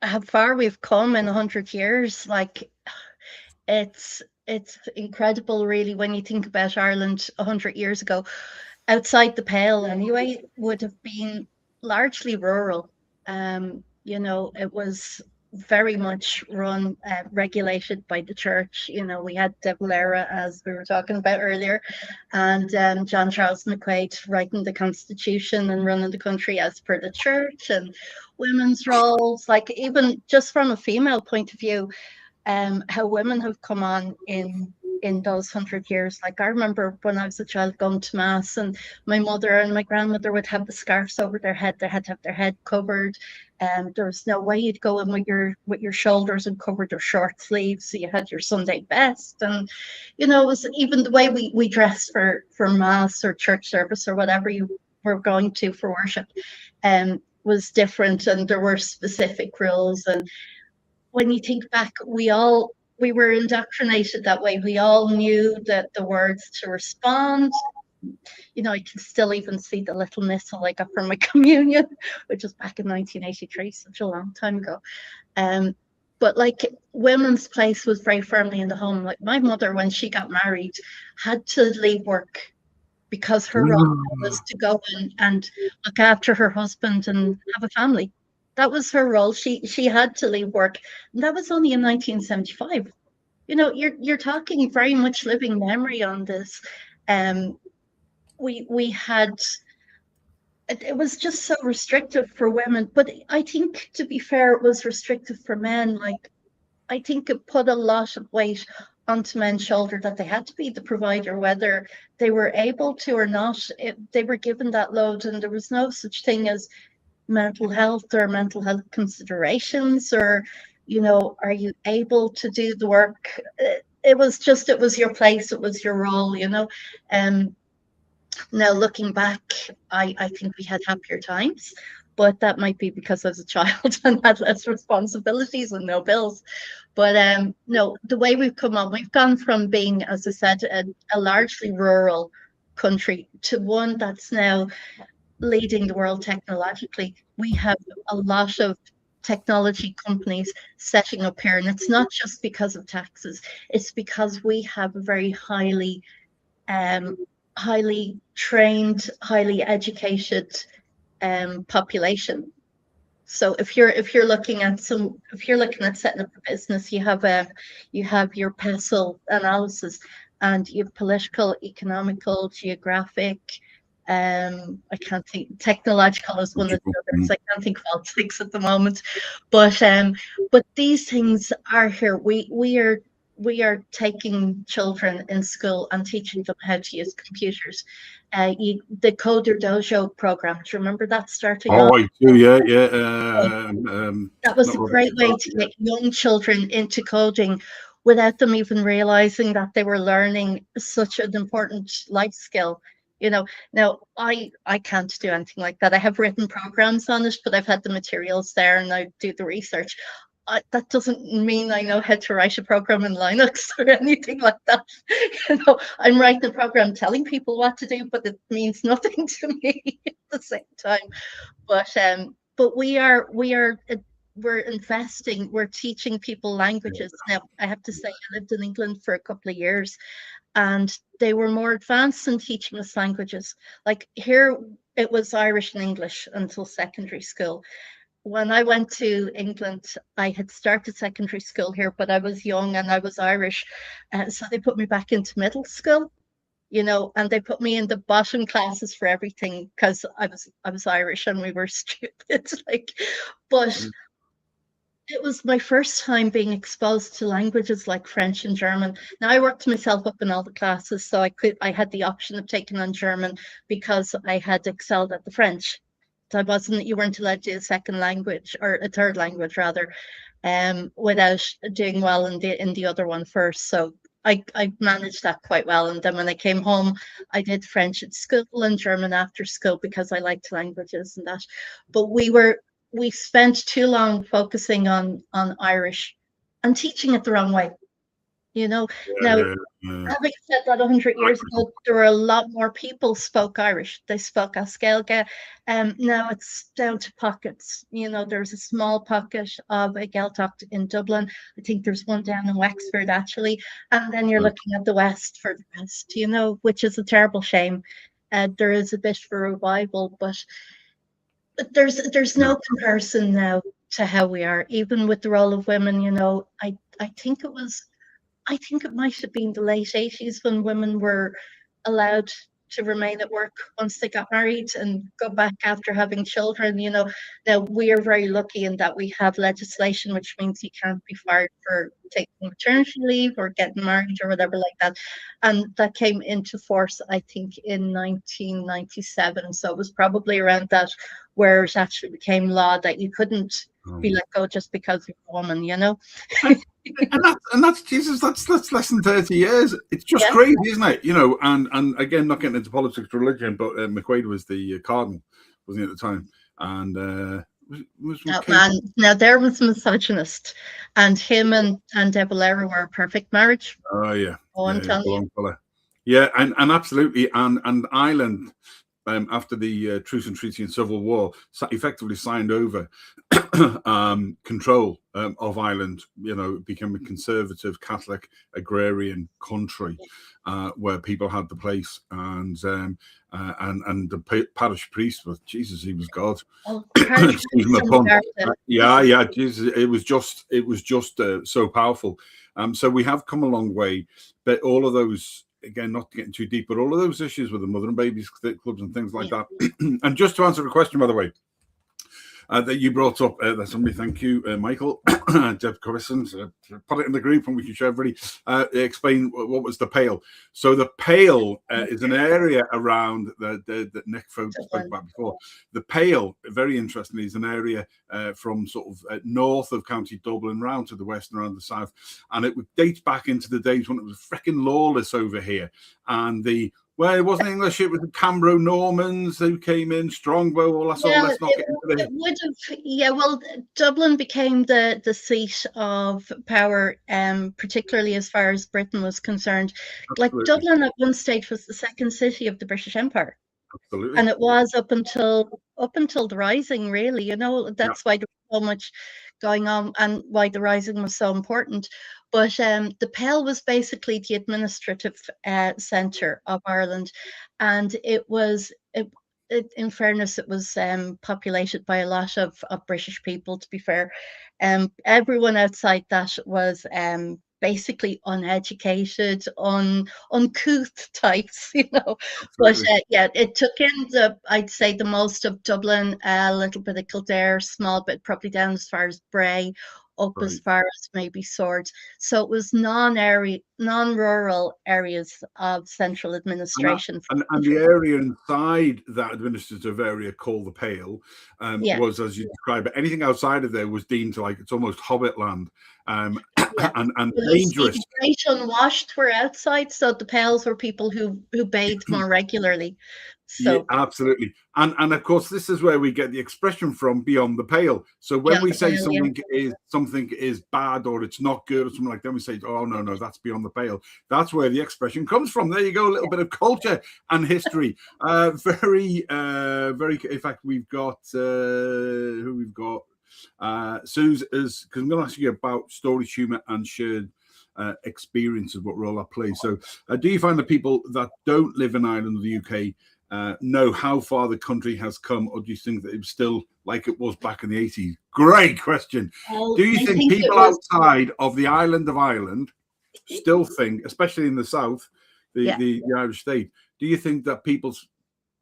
how far we've come in 100 years, like it's incredible, really, when you think about Ireland 100 years ago. Outside the pale, anyway, would have been largely rural. It was very much run, regulated by the church. We had De Valera, as we were talking about earlier, and John Charles McQuaid writing the Constitution and running the country as per the church, and women's roles, like even just from a female point of view, how women have come on in those 100 years. Like, I remember when I was a child going to mass, and my mother and my grandmother would have the scarves over their head. They had to have their head covered. There was no way you'd go in with your shoulders uncovered or short sleeves. So you had your Sunday best, and it was even the way we dressed for mass or church service or whatever you were going to for worship, was different, and there were specific rules. And when you think back, we were indoctrinated that way. We all knew that the words to respond. I can still even see the little missal I got from my communion, which was back in 1983, such a long time ago. But like, women's place was very firmly in the home. Like, my mother, when she got married, had to leave work because her role was to go and look after her husband and have a family. That was her role. She had to leave work. And that was only in 1975. You're talking very much living memory on this. We had, it was just so restrictive for women. But I think, to be fair, it was restrictive for men. Like, I think it put a lot of weight onto men's shoulder that they had to be the provider, whether they were able to or not. They were given that load, and there was no such thing as mental health considerations, or are you able to do the work? It was your place, it was your role. Now looking back, I think we had happier times, but that might be because I was a child and had less responsibilities and no bills. But no, the way we've gone from being, as I said, a largely rural country to one that's now leading the world technologically. We have a lot of technology companies setting up here, and it's not just because of taxes. It's because we have a very highly trained, highly educated population. So if you're looking at setting up a business, you have your PESEL analysis, and you have political, economical, geographic. I can't think. Technological is one of the others. I can't think of all six at the moment, but these things are here. We are taking children in school and teaching them how to use computers. The Coder Dojo program. Do you remember that starting off? Oh, I do, yeah. That was a great way to get young children into coding without them even realizing that they were learning such an important life skill. Now I can't do anything like that. I have written programs on it, but I've had the materials there and I do the research. That doesn't mean I know how to write a program in Linux or anything like that. I'm writing a program telling people what to do, but it means nothing to me at the same time. But we're investing, we're teaching people languages. Now, I have to say, I lived in England for a couple of years, and they were more advanced in teaching us languages. Like here, it was Irish and English until secondary school. When I went to England, I had started secondary school here, but I was young and I was Irish. So they put me back into middle school, and they put me in the bottom classes for everything because I was Irish and we were stupid. But it was my first time being exposed to languages like French and German. Now I worked myself up in all the classes, so I had the option of taking on German because I had excelled at the French. You weren't allowed to do a second language, or a third language rather, without doing well in the other one first. So I managed that quite well. And then when I came home, I did French at school and German after school because I liked languages and that. But we spent too long focusing on Irish and teaching it the wrong way. Now, having said that, 100 years ago, there were a lot more people spoke Irish. They spoke Askelga. Now it's down to pockets. There's a small pocket of a Gaeltacht in Dublin. I think there's one down in Wexford, actually. And then you're looking at the West for the rest, which is a terrible shame. There is a bit of a revival, but there's no comparison now to how we are, even with the role of women. I think it might have been the late 80s when women were allowed to remain at work once they got married and go back after having children. Now we are very lucky in that we have legislation which means you can't be fired for taking maternity leave or getting married or whatever like that. And that came into force, I think, in 1997. So it was probably around that where it actually became law that you couldn't be let go just because you're a woman, and that's Jesus. That's less than 30 years. It's just crazy, isn't it? And again, not getting into politics or religion, but McQuaid was the cardinal, wasn't he, at the time? And now there was a misogynist, and him and De Valera were a perfect marriage. Oh yeah, I'm telling you. Yeah, and absolutely, and Ireland. After the Truce and Treaty and Civil War, effectively signed over control of Ireland. It became a conservative, Catholic, agrarian country where people had the place, and the parish priest was Jesus. He was God. Oh, yeah, Jesus. It was just so powerful. So we have come a long way, but all of those. Again, not getting too deep, but all of those issues with the mother and babies clubs and things like that. And just to answer the question, by the way, that you brought up, that somebody, thank you, Michael, Jeff Corrison, put it in the group and we can share everybody, explain what was the Pale. So the Pale is an area around that Nick spoke about before. The Pale, very interestingly, is an area from sort of north of County Dublin round to the west and around the south. And it dates back into the days when it was freaking lawless over here. And well, it wasn't English, it was the Cambro Normans who came in, Strongbow, all that sort of. Let's not get into it. Well, Dublin became the seat of power, particularly as far as Britain was concerned. Absolutely. Like Dublin at one stage was the second city of the British Empire. absolutely. And it was up until the Rising, really. That's why there was so much going on and why the Rising was so important. But the Pale was basically the administrative centre of Ireland, and in fairness, it was populated by a lot of British people, to be fair. Everyone outside that was basically uneducated, uncouth types, But yeah, it took in I'd say the most of Dublin, a little bit of Kildare, small bit probably down as far as Bray, up as far as maybe Swords. So it was non-rural areas of central administration. And the area inside that administrative area called the Pale was, as you describe it, anything outside of there was deemed to, like, it's almost Hobbit land, and dangerous. The great unwashed were outside, so the Pales were people who bathed more regularly. So yeah, absolutely. And of course, this is where we get the expression from, beyond the pale. So when we say something is bad or it's not good or something like that, we say, oh, no, that's beyond the pale. That's where the expression comes from. There you go, a little bit of culture and history. Very, in fact, we've got who we've got. Suzi is, because I'm going to ask you about story, humour and shared experiences, what role that plays. So do you find that people that don't live in Ireland or the UK know how far the country has come, or do you think that it was still like it was back in the 80s? Great question. Do you think people outside of the island of Ireland still think, especially in the south, the Irish state, do you think that people's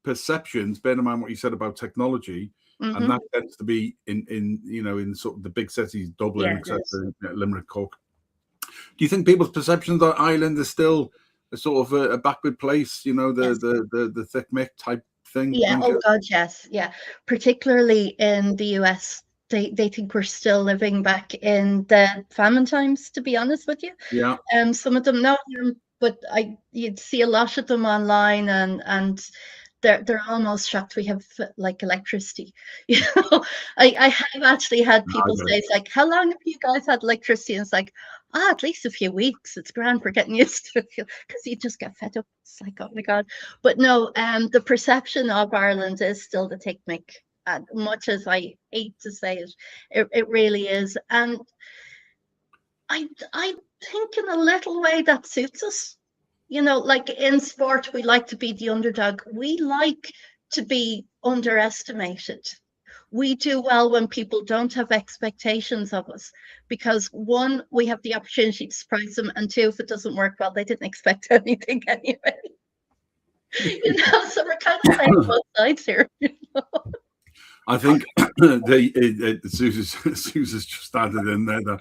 perceptions, bear in mind what you said about technology, and that tends to be in sort of the big cities, Dublin, etc., Limerick, Cork, do you think people's perceptions that Ireland is still a sort of a backward place, the thick Mick type thing? Yeah, oh God, yes. Yeah, particularly in the US, they think we're still living back in the famine times, to be honest with you. Yeah. Some of them know, but you'd see a lot of them online, and they're almost shocked we have like electricity. I have actually had people say, it's like, how long have you guys had electricity? And it's like, at least a few weeks. It's grand, we're getting used to it, because you just get fed up. It's like, oh my God. But no, the perception of Ireland is still the thick Mick, much as I hate to say it really is. And I think in a little way that suits us. Like in sport, we like to be the underdog. We like to be underestimated. We do well when people don't have expectations of us, because one, we have the opportunity to surprise them, and two, if it doesn't work well, they didn't expect anything anyway. So we're kind of playing both sides here. I think Suzi's just started in there, the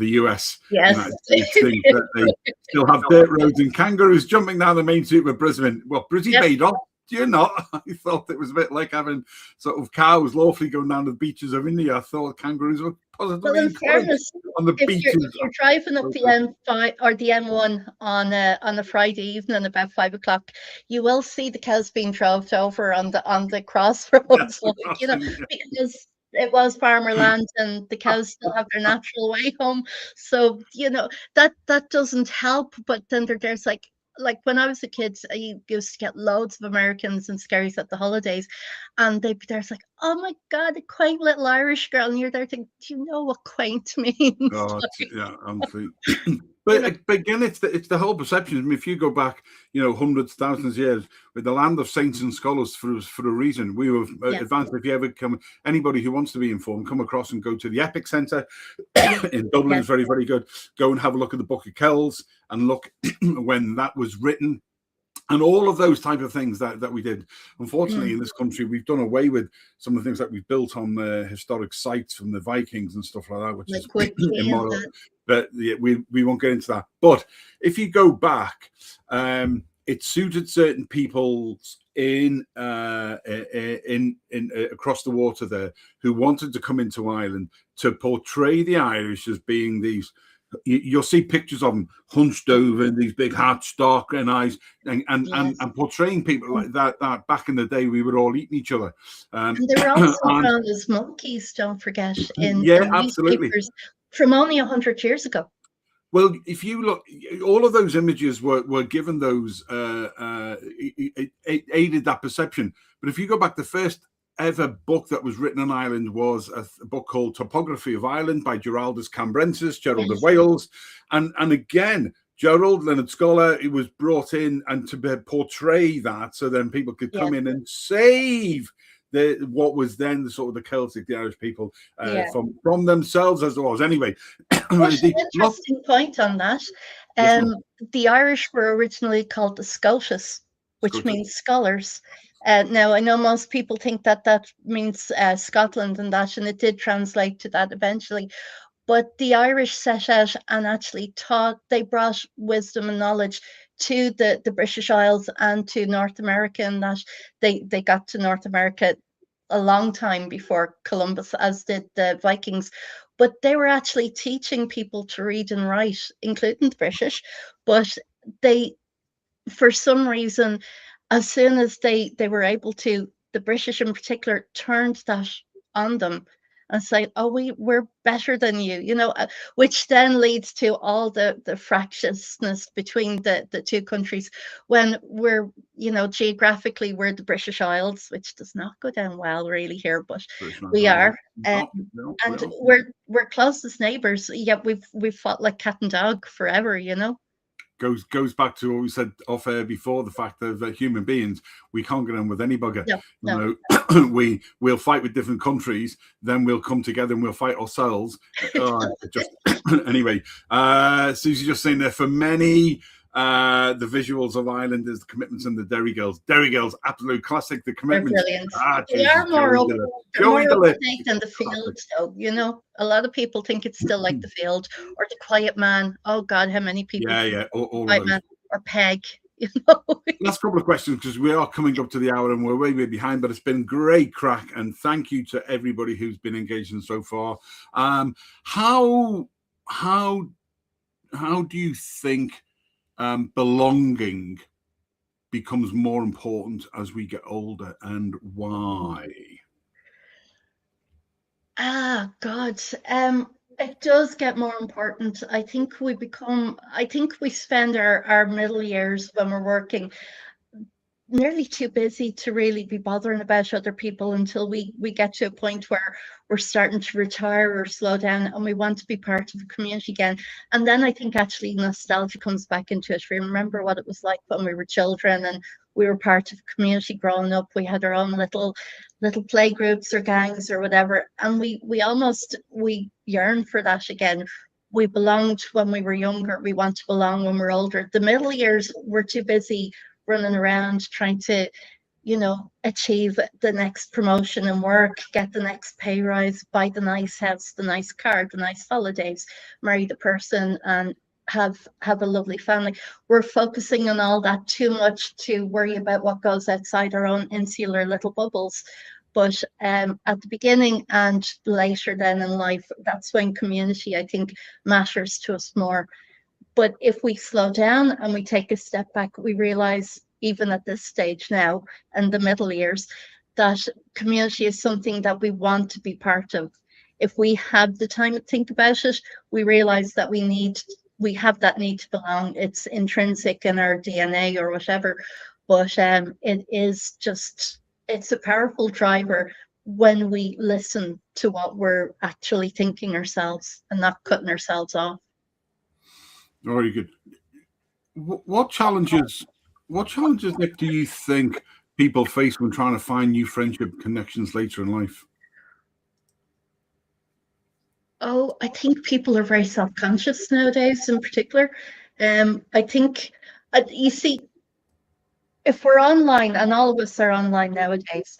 US. Yes. Think that they still have dirt roads and kangaroos jumping down the main street with Brisbane. Well, Brizzy made off. Do you not? I thought it was a bit like having sort of cows lawfully going down to the beaches of India. I thought kangaroos were positively in fairness, on the beaches. If you're driving up the M5 or the M1 on a Friday evening about 5 o'clock, you will see the cows being drove over on the crossroads, because it was farmer land and the cows still have their natural way home. So that doesn't help. But then there's like when I was a kid, I used to get loads of Americans and scaries at the holidays, and they'd be there. It's like, oh my God, a quaint little Irish girl, and you're there thinking, do you know what quaint means? But again, it's the whole perception. I mean, if you go back, hundreds, thousands of years, with the land of saints and scholars for a reason, we were advanced. If you ever anybody who wants to be informed, come across and go to the Epic Centre in Dublin. Is very, very good. Go and have a look at the Book of Kells and look when that was written. And all of those type of things that we did. Unfortunately, in this country, we've done away with some of the things that we've built on historic sites from the Vikings and stuff like that, which is immoral. But we won't get into that. But if you go back, it suited certain people in across the water there who wanted to come into Ireland to portray the Irish as being these. You'll see pictures of them hunched over, these big hats, dark green eyes, and portraying people like that. That back in the day, we were all eating each other. And they were also found as monkeys. Don't forget, in absolutely, newspapers from only 100 years ago. Well, if you look, all of those images were given those it aided that perception. But if you go back, the first ever book that was written on Ireland was a book called Topography of Ireland by Geraldus Cambrensis, Gerald of Wales, and again, Gerald Leonard Scholar, it was brought in and to portray that, so then people could come in and save what was then the sort of the Celtic, the Irish people from themselves as it was. Anyway, an interesting point on that. The Irish were originally called the Scotus, which means scholars. Now, I know most people think that that means Scotland and that, and it did translate to that eventually. But the Irish set out and actually taught, they brought wisdom and knowledge to the British Isles and to North America, and that they got to North America a long time before Columbus, as did the Vikings. But they were actually teaching people to read and write, including the British. But they, for some reason, as soon as they were able to, the British in particular turned that on them and say, oh, we're better than you, which then leads to all the fractiousness between the two countries when we're, geographically, we're the British Isles, which does not go down well really here, but we are. And we're closest neighbors, yet we've fought like cat and dog forever, Goes back to what we said off air before, the fact that human beings, we can't get on with any bugger. No. We'll fight with different countries, then we'll come together and we'll fight ourselves. Anyway, Suzi just saying there, for many, the visuals of Ireland is the Commitments and the Derry Girls. Derry Girls, absolute classic. The Commitments. They are more up to date than the Field, though. A lot of people think it's still like the Field or the Quiet Man. Oh God, how many people? All Quiet Man or Peg. Last couple of questions, because we are coming up to the hour and we're way behind, but it's been great crack, and thank you to everybody who's been engaging so far. How do you think belonging becomes more important as we get older, and why? God. It does get more important. I think we spend our middle years when we're working nearly too busy to really be bothering about other people until we get to a point where we're starting to retire or slow down and we want to be part of the community again. And then I think actually nostalgia comes back into it. We remember what it was like when we were children and we were part of a community growing up. We had our own little play groups or gangs or whatever, and we yearn for that again. We belonged when we were younger. We want to belong when we're older. The middle years, we're too busy running around trying to, achieve the next promotion in work, get the next pay rise, buy the nice house, the nice car, the nice holidays, marry the person, and have a lovely family. We're focusing on all that too much to worry about what goes outside our own insular little bubbles. But at the beginning and later then in life, that's when community, I think, matters to us more. But if we slow down and we take a step back, we realize, even at this stage now and the middle years, that community is something that we want to be part of. If we have the time to think about it, we realize that we have that need to belong. It's intrinsic in our DNA or whatever, but it's a powerful driver when we listen to what we're actually thinking ourselves and not cutting ourselves off. Very good. What challenges, Nick, do you think people face when trying to find new friendship connections later in life? Oh, I think people are very self-conscious nowadays in particular. I think, you see, if we're online, and all of us are online nowadays,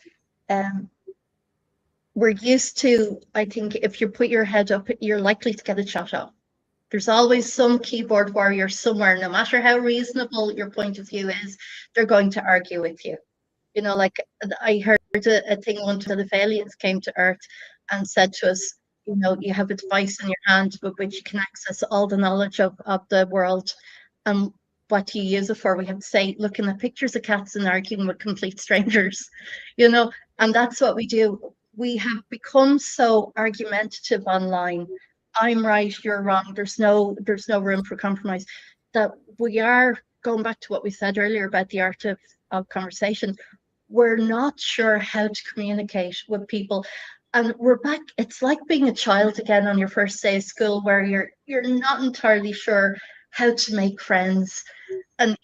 we're used to, I think, if you put your head up, you're likely to get a shot off. There's always some keyboard warrior somewhere, no matter how reasonable your point of view is, they're going to argue with you. Like I heard a thing one time, the aliens came to Earth and said to us, you have a device in your hand with which you can access all the knowledge of the world. And what do you use it for? We have to say, looking at pictures of cats and arguing with complete strangers, and that's what we do. We have become so argumentative online I'm right, you're wrong. There's no room for compromise. That we are going back to what we said earlier about the art of conversation. We're not sure how to communicate with people. And we're back, it's like being a child again on your first day of school where you're not entirely sure how to make friends, and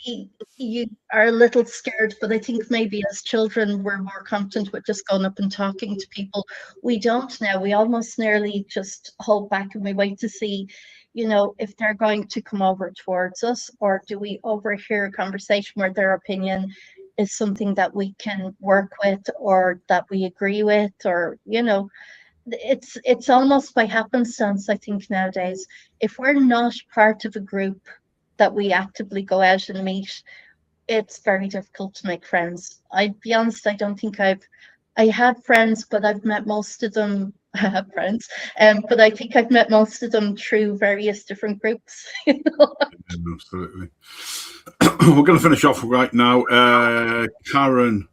you are a little scared, but I think maybe as children we're more confident with just going up and talking to people. We don't now. We almost nearly just hold back and we wait to see, if they're going to come over towards us, or do we overhear a conversation where their opinion is something that we can work with or that we agree with, or it's almost by happenstance, I think, nowadays. If we're not part of a group that we actively go out and meet, it's very difficult to make friends. I'd be honest, I don't think I have friends, but I've met most of them. I have friends, but I think I've met most of them through various different groups. Absolutely. We're going to finish off right now. Karen,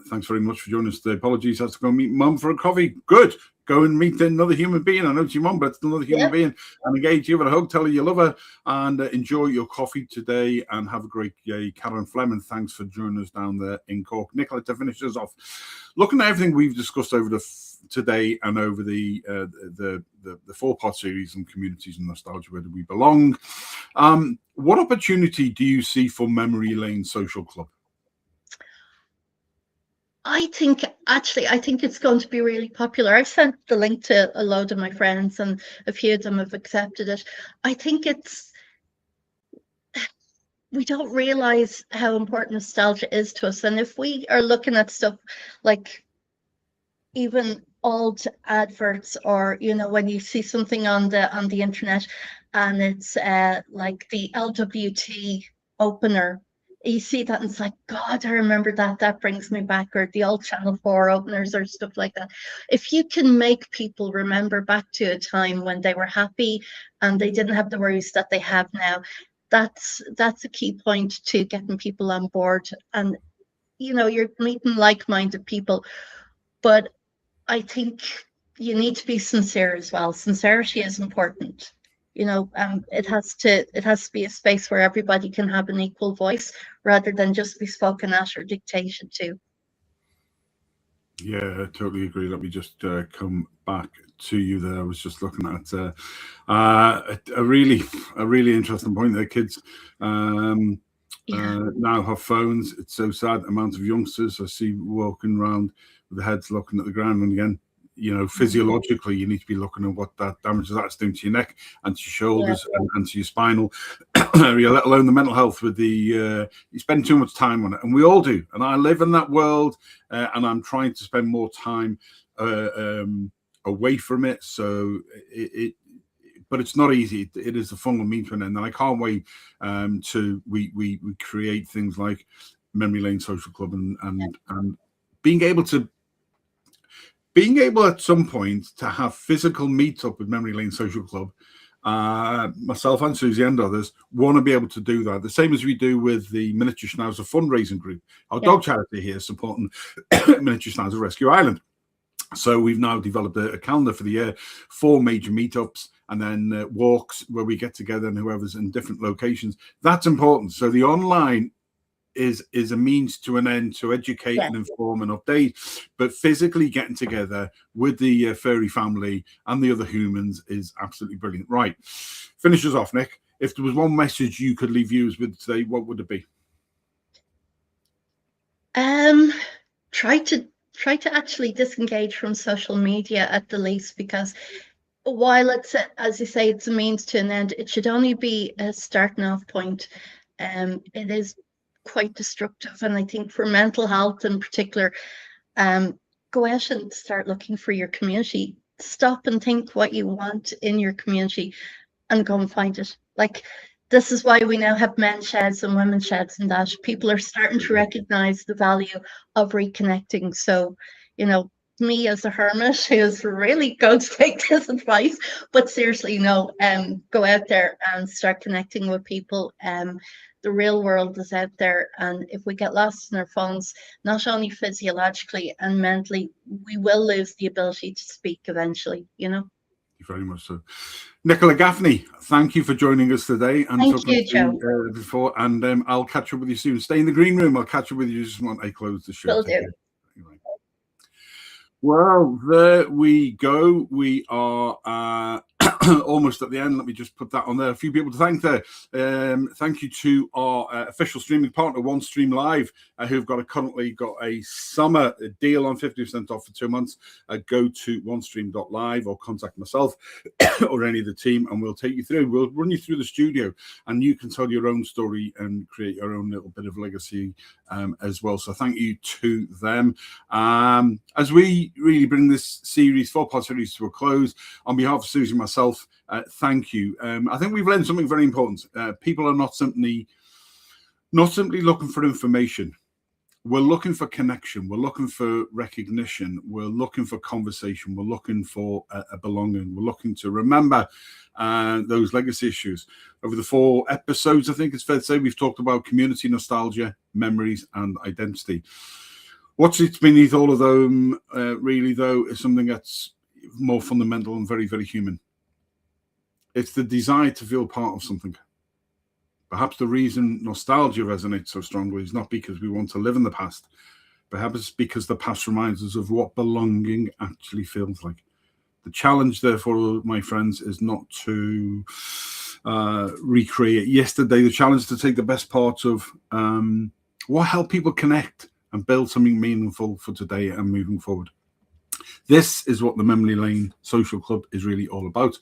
thanks very much for joining us today. Apologies, I have to go meet Mum for a coffee. Good. Go and meet another human being. I know it's your mum, but it's another human being. And engage, give her a hug, tell her you love her, and enjoy your coffee today, and have a great day. Karen Fleming, thanks for joining us down there in Cork. Nicola, to finish us off, looking at everything we've discussed over today and over the 4-part series on communities and nostalgia, where do we belong? What opportunity do you see for Memory Lane Social Club? I think it's going to be really popular. I've sent the link to a load of my friends, and a few of them have accepted it. I think we don't realize how important nostalgia is to us. And if we are looking at stuff like even old adverts, or when you see something on the internet and it's like the LWT opener, you see that and it's like, God, I remember that brings me back, or the old Channel 4 openers or stuff like that. If you can make people remember back to a time when they were happy and they didn't have the worries that they have now, that's a key point to getting people on board. And you're meeting like-minded people, but I think you need to be sincere as well. Sincerity is important. It has to be a space where everybody can have an equal voice, rather than just be spoken at or dictated to. Yeah, I totally agree. Let me just come back to you there. I was just looking at a really interesting point there. Kids now have phones. It's so sad. The amount of youngsters I see walking around with their heads looking at the ground. And again, physiologically, you need to be looking at what that damage that's doing to your neck and to your shoulders and to your spinal area, let alone the mental health with you spend too much time on it. And we all do. And I live in that world, and I'm trying to spend more time away from it. So but it's not easy. It is a funnel means to an end. And I can't wait to we create things like Memory Lane Social Club and being able at some point to have physical meetup with Memory Lane Social Club. Myself and Suzi and others want to be able to do that. The same as we do with the Miniature Schnauzer fundraising group, our dog charity here supporting Miniature Schnauzer Rescue Island. So we've now developed a calendar for the year, 4 major meetups, and then walks where we get together and whoever's in different locations. That's important. So the online is a means to an end to educate and inform and update, but physically getting together with the furry family and the other humans is absolutely brilliant. Right, finish us off, Nick. If there was one message you could leave viewers with today, what would it be? Try to actually disengage from social media at the least, because while it's, as you say, it's a means to an end, it should only be a starting off point. It is quite destructive, and I think for mental health in particular, go out and start looking for your community. Stop and think what you want in your community and go and find it. Like, this is why we now have men's sheds and women's sheds, and that people are starting to recognize the value of reconnecting. So, me as a hermit who's really going to take this advice, but seriously, go out there and start connecting with people. The real world is out there, and if we get lost in our phones, not only physiologically and mentally, we will lose the ability to speak eventually. Very much so. Nicola Gaffney, thank you for joining us today. And thank you, Joe. Before, and I'll catch up with you soon. Stay in the green room. I'll catch up with you just when I close the show. Will do. Anyway. Well, there we go. We are almost at the end. Let me just put that on there. A few people to thank there. Thank you to our official streaming partner, OneStream Live, who've currently got a summer deal on 50% off for 2 months. Go to onestream.live or contact myself or any of the team, and we'll take you through. We'll run you through the studio, and you can tell your own story and create your own little bit of legacy as well. So thank you to them. As we really bring this series, 4-part series, to a close, on behalf of Suzi and myself, thank you. I think we've learned something very important. People are not simply looking for information. We're looking for connection. We're looking for recognition. We're looking for conversation. We're looking for a belonging. We're looking to remember those legacy issues. Over the 4 episodes, I think it's fair to say, we've talked about community, nostalgia, memories, and identity. What sits beneath all of them, really, though, is something that's more fundamental and very, very human. It's the desire to feel part of something. Perhaps the reason nostalgia resonates so strongly is not because we want to live in the past. Perhaps it's because the past reminds us of what belonging actually feels like. The challenge, therefore, my friends, is not to recreate yesterday. The challenge is to take the best parts of what helped people connect and build something meaningful for today and moving forward. This is what the Manley Lane Social Club is really all about.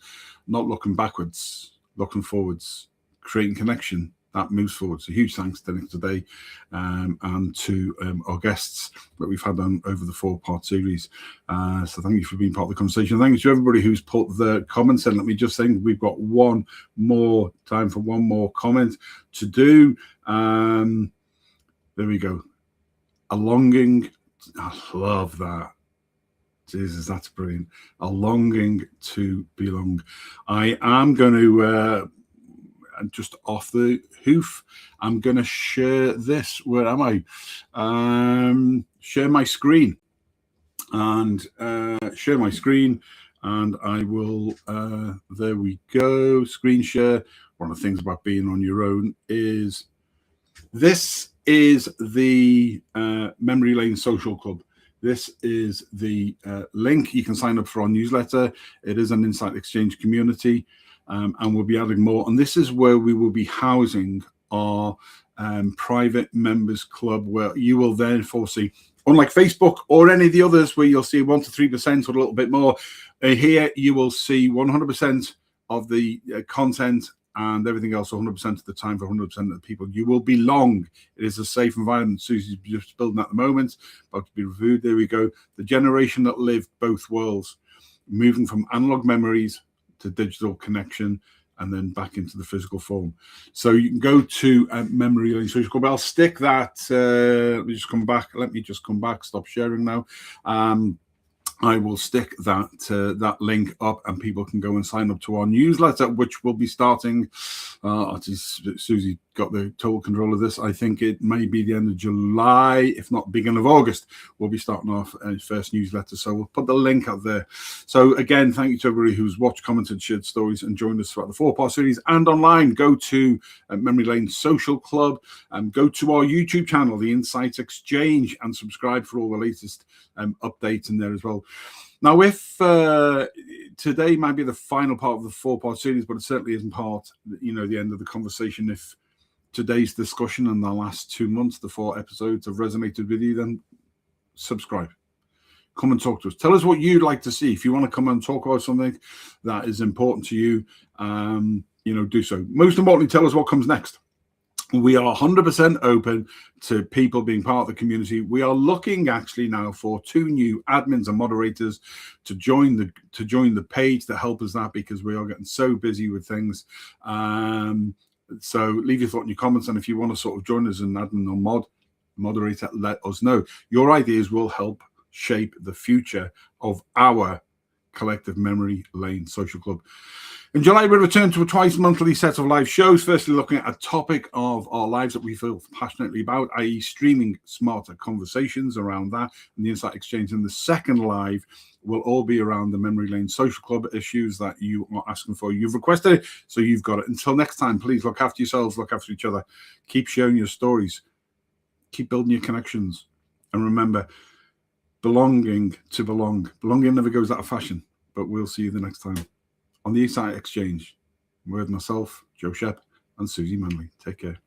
Not looking backwards, looking forwards, creating connection that moves forward. So huge thanks to Nick today and to our guests that we've had on over the 4-part series. So thank you for being part of the conversation. Thank you to everybody who's put the comments in. Let me just think, we've got one more time for one more comment to do. There we go. A longing. I love that. Jesus, that's brilliant. A longing to belong. I am going to, just off the hoof, I'm going to share this. Where am I? Share my screen. And share my screen. And I will, there we go. Screen share. One of the things about being on your own is this is the Memory Lane Social Club. This is the link. You can sign up for our newsletter. It is an Insight Exchange community, and we'll be adding more. And this is where we will be housing our private members club, where you will therefore see, unlike Facebook or any of the others, where you'll see 1 to 3% or a little bit more, here you will see 100% of the content and everything else 100% of the time for 100% of the people. You will belong. It is a safe environment. Suzi's just building at the moment, about to be reviewed. There we go. The generation that lived both worlds, moving from analog memories to digital connection and then back into the physical form. So you can go to Memory Lane Social Club. I'll stick that. Let me just come back. Stop sharing now. I will stick that link up, and people can go and sign up to our newsletter, which will be starting. Suzi got the total control of this. I think it may be the end of July, if not beginning of August. We'll be starting off a first newsletter, so we'll put the link up there. So again, thank you to everybody who's watched, commented, shared stories, and joined us throughout the 4-part series and online. Go to Memory Lane Social Club and go to our YouTube channel, the Insight Exchange, and subscribe for all the latest updates in there as well. Now, if today might be the final part of the 4-part series, but it certainly isn't the end of the conversation. If today's discussion and the last 2 months, the 4 episodes, have resonated with you, then subscribe. Come and talk to us. Tell us what you'd like to see. If you want to come and talk about something that is important to you, do so. Most importantly, tell us what comes next. We are 100% open to people being part of the community. We are looking actually now for 2 new admins and moderators to join the page to help us that, because we are getting so busy with things. So leave your thought in your comments, and if you want to sort of join us as an admin or moderator, let us know. Your ideas will help shape the future of our Collective Memory Lane Social Club. In July, we return to a twice monthly set of live shows, firstly looking at a topic of our lives that we feel passionately about, i.e. streaming smarter conversations around that and the Insight Exchange. And the second live will all be around the Memory Lane Social Club issues that you are asking for. You've requested it, so you've got it. Until next time, please look after yourselves, look after each other. Keep sharing your stories. Keep building your connections. And remember, belonging to belong. Belonging never goes out of fashion, but we'll see you the next time on the Insight Exchange with myself, Joe Shep, and Suzi Manley. Take care.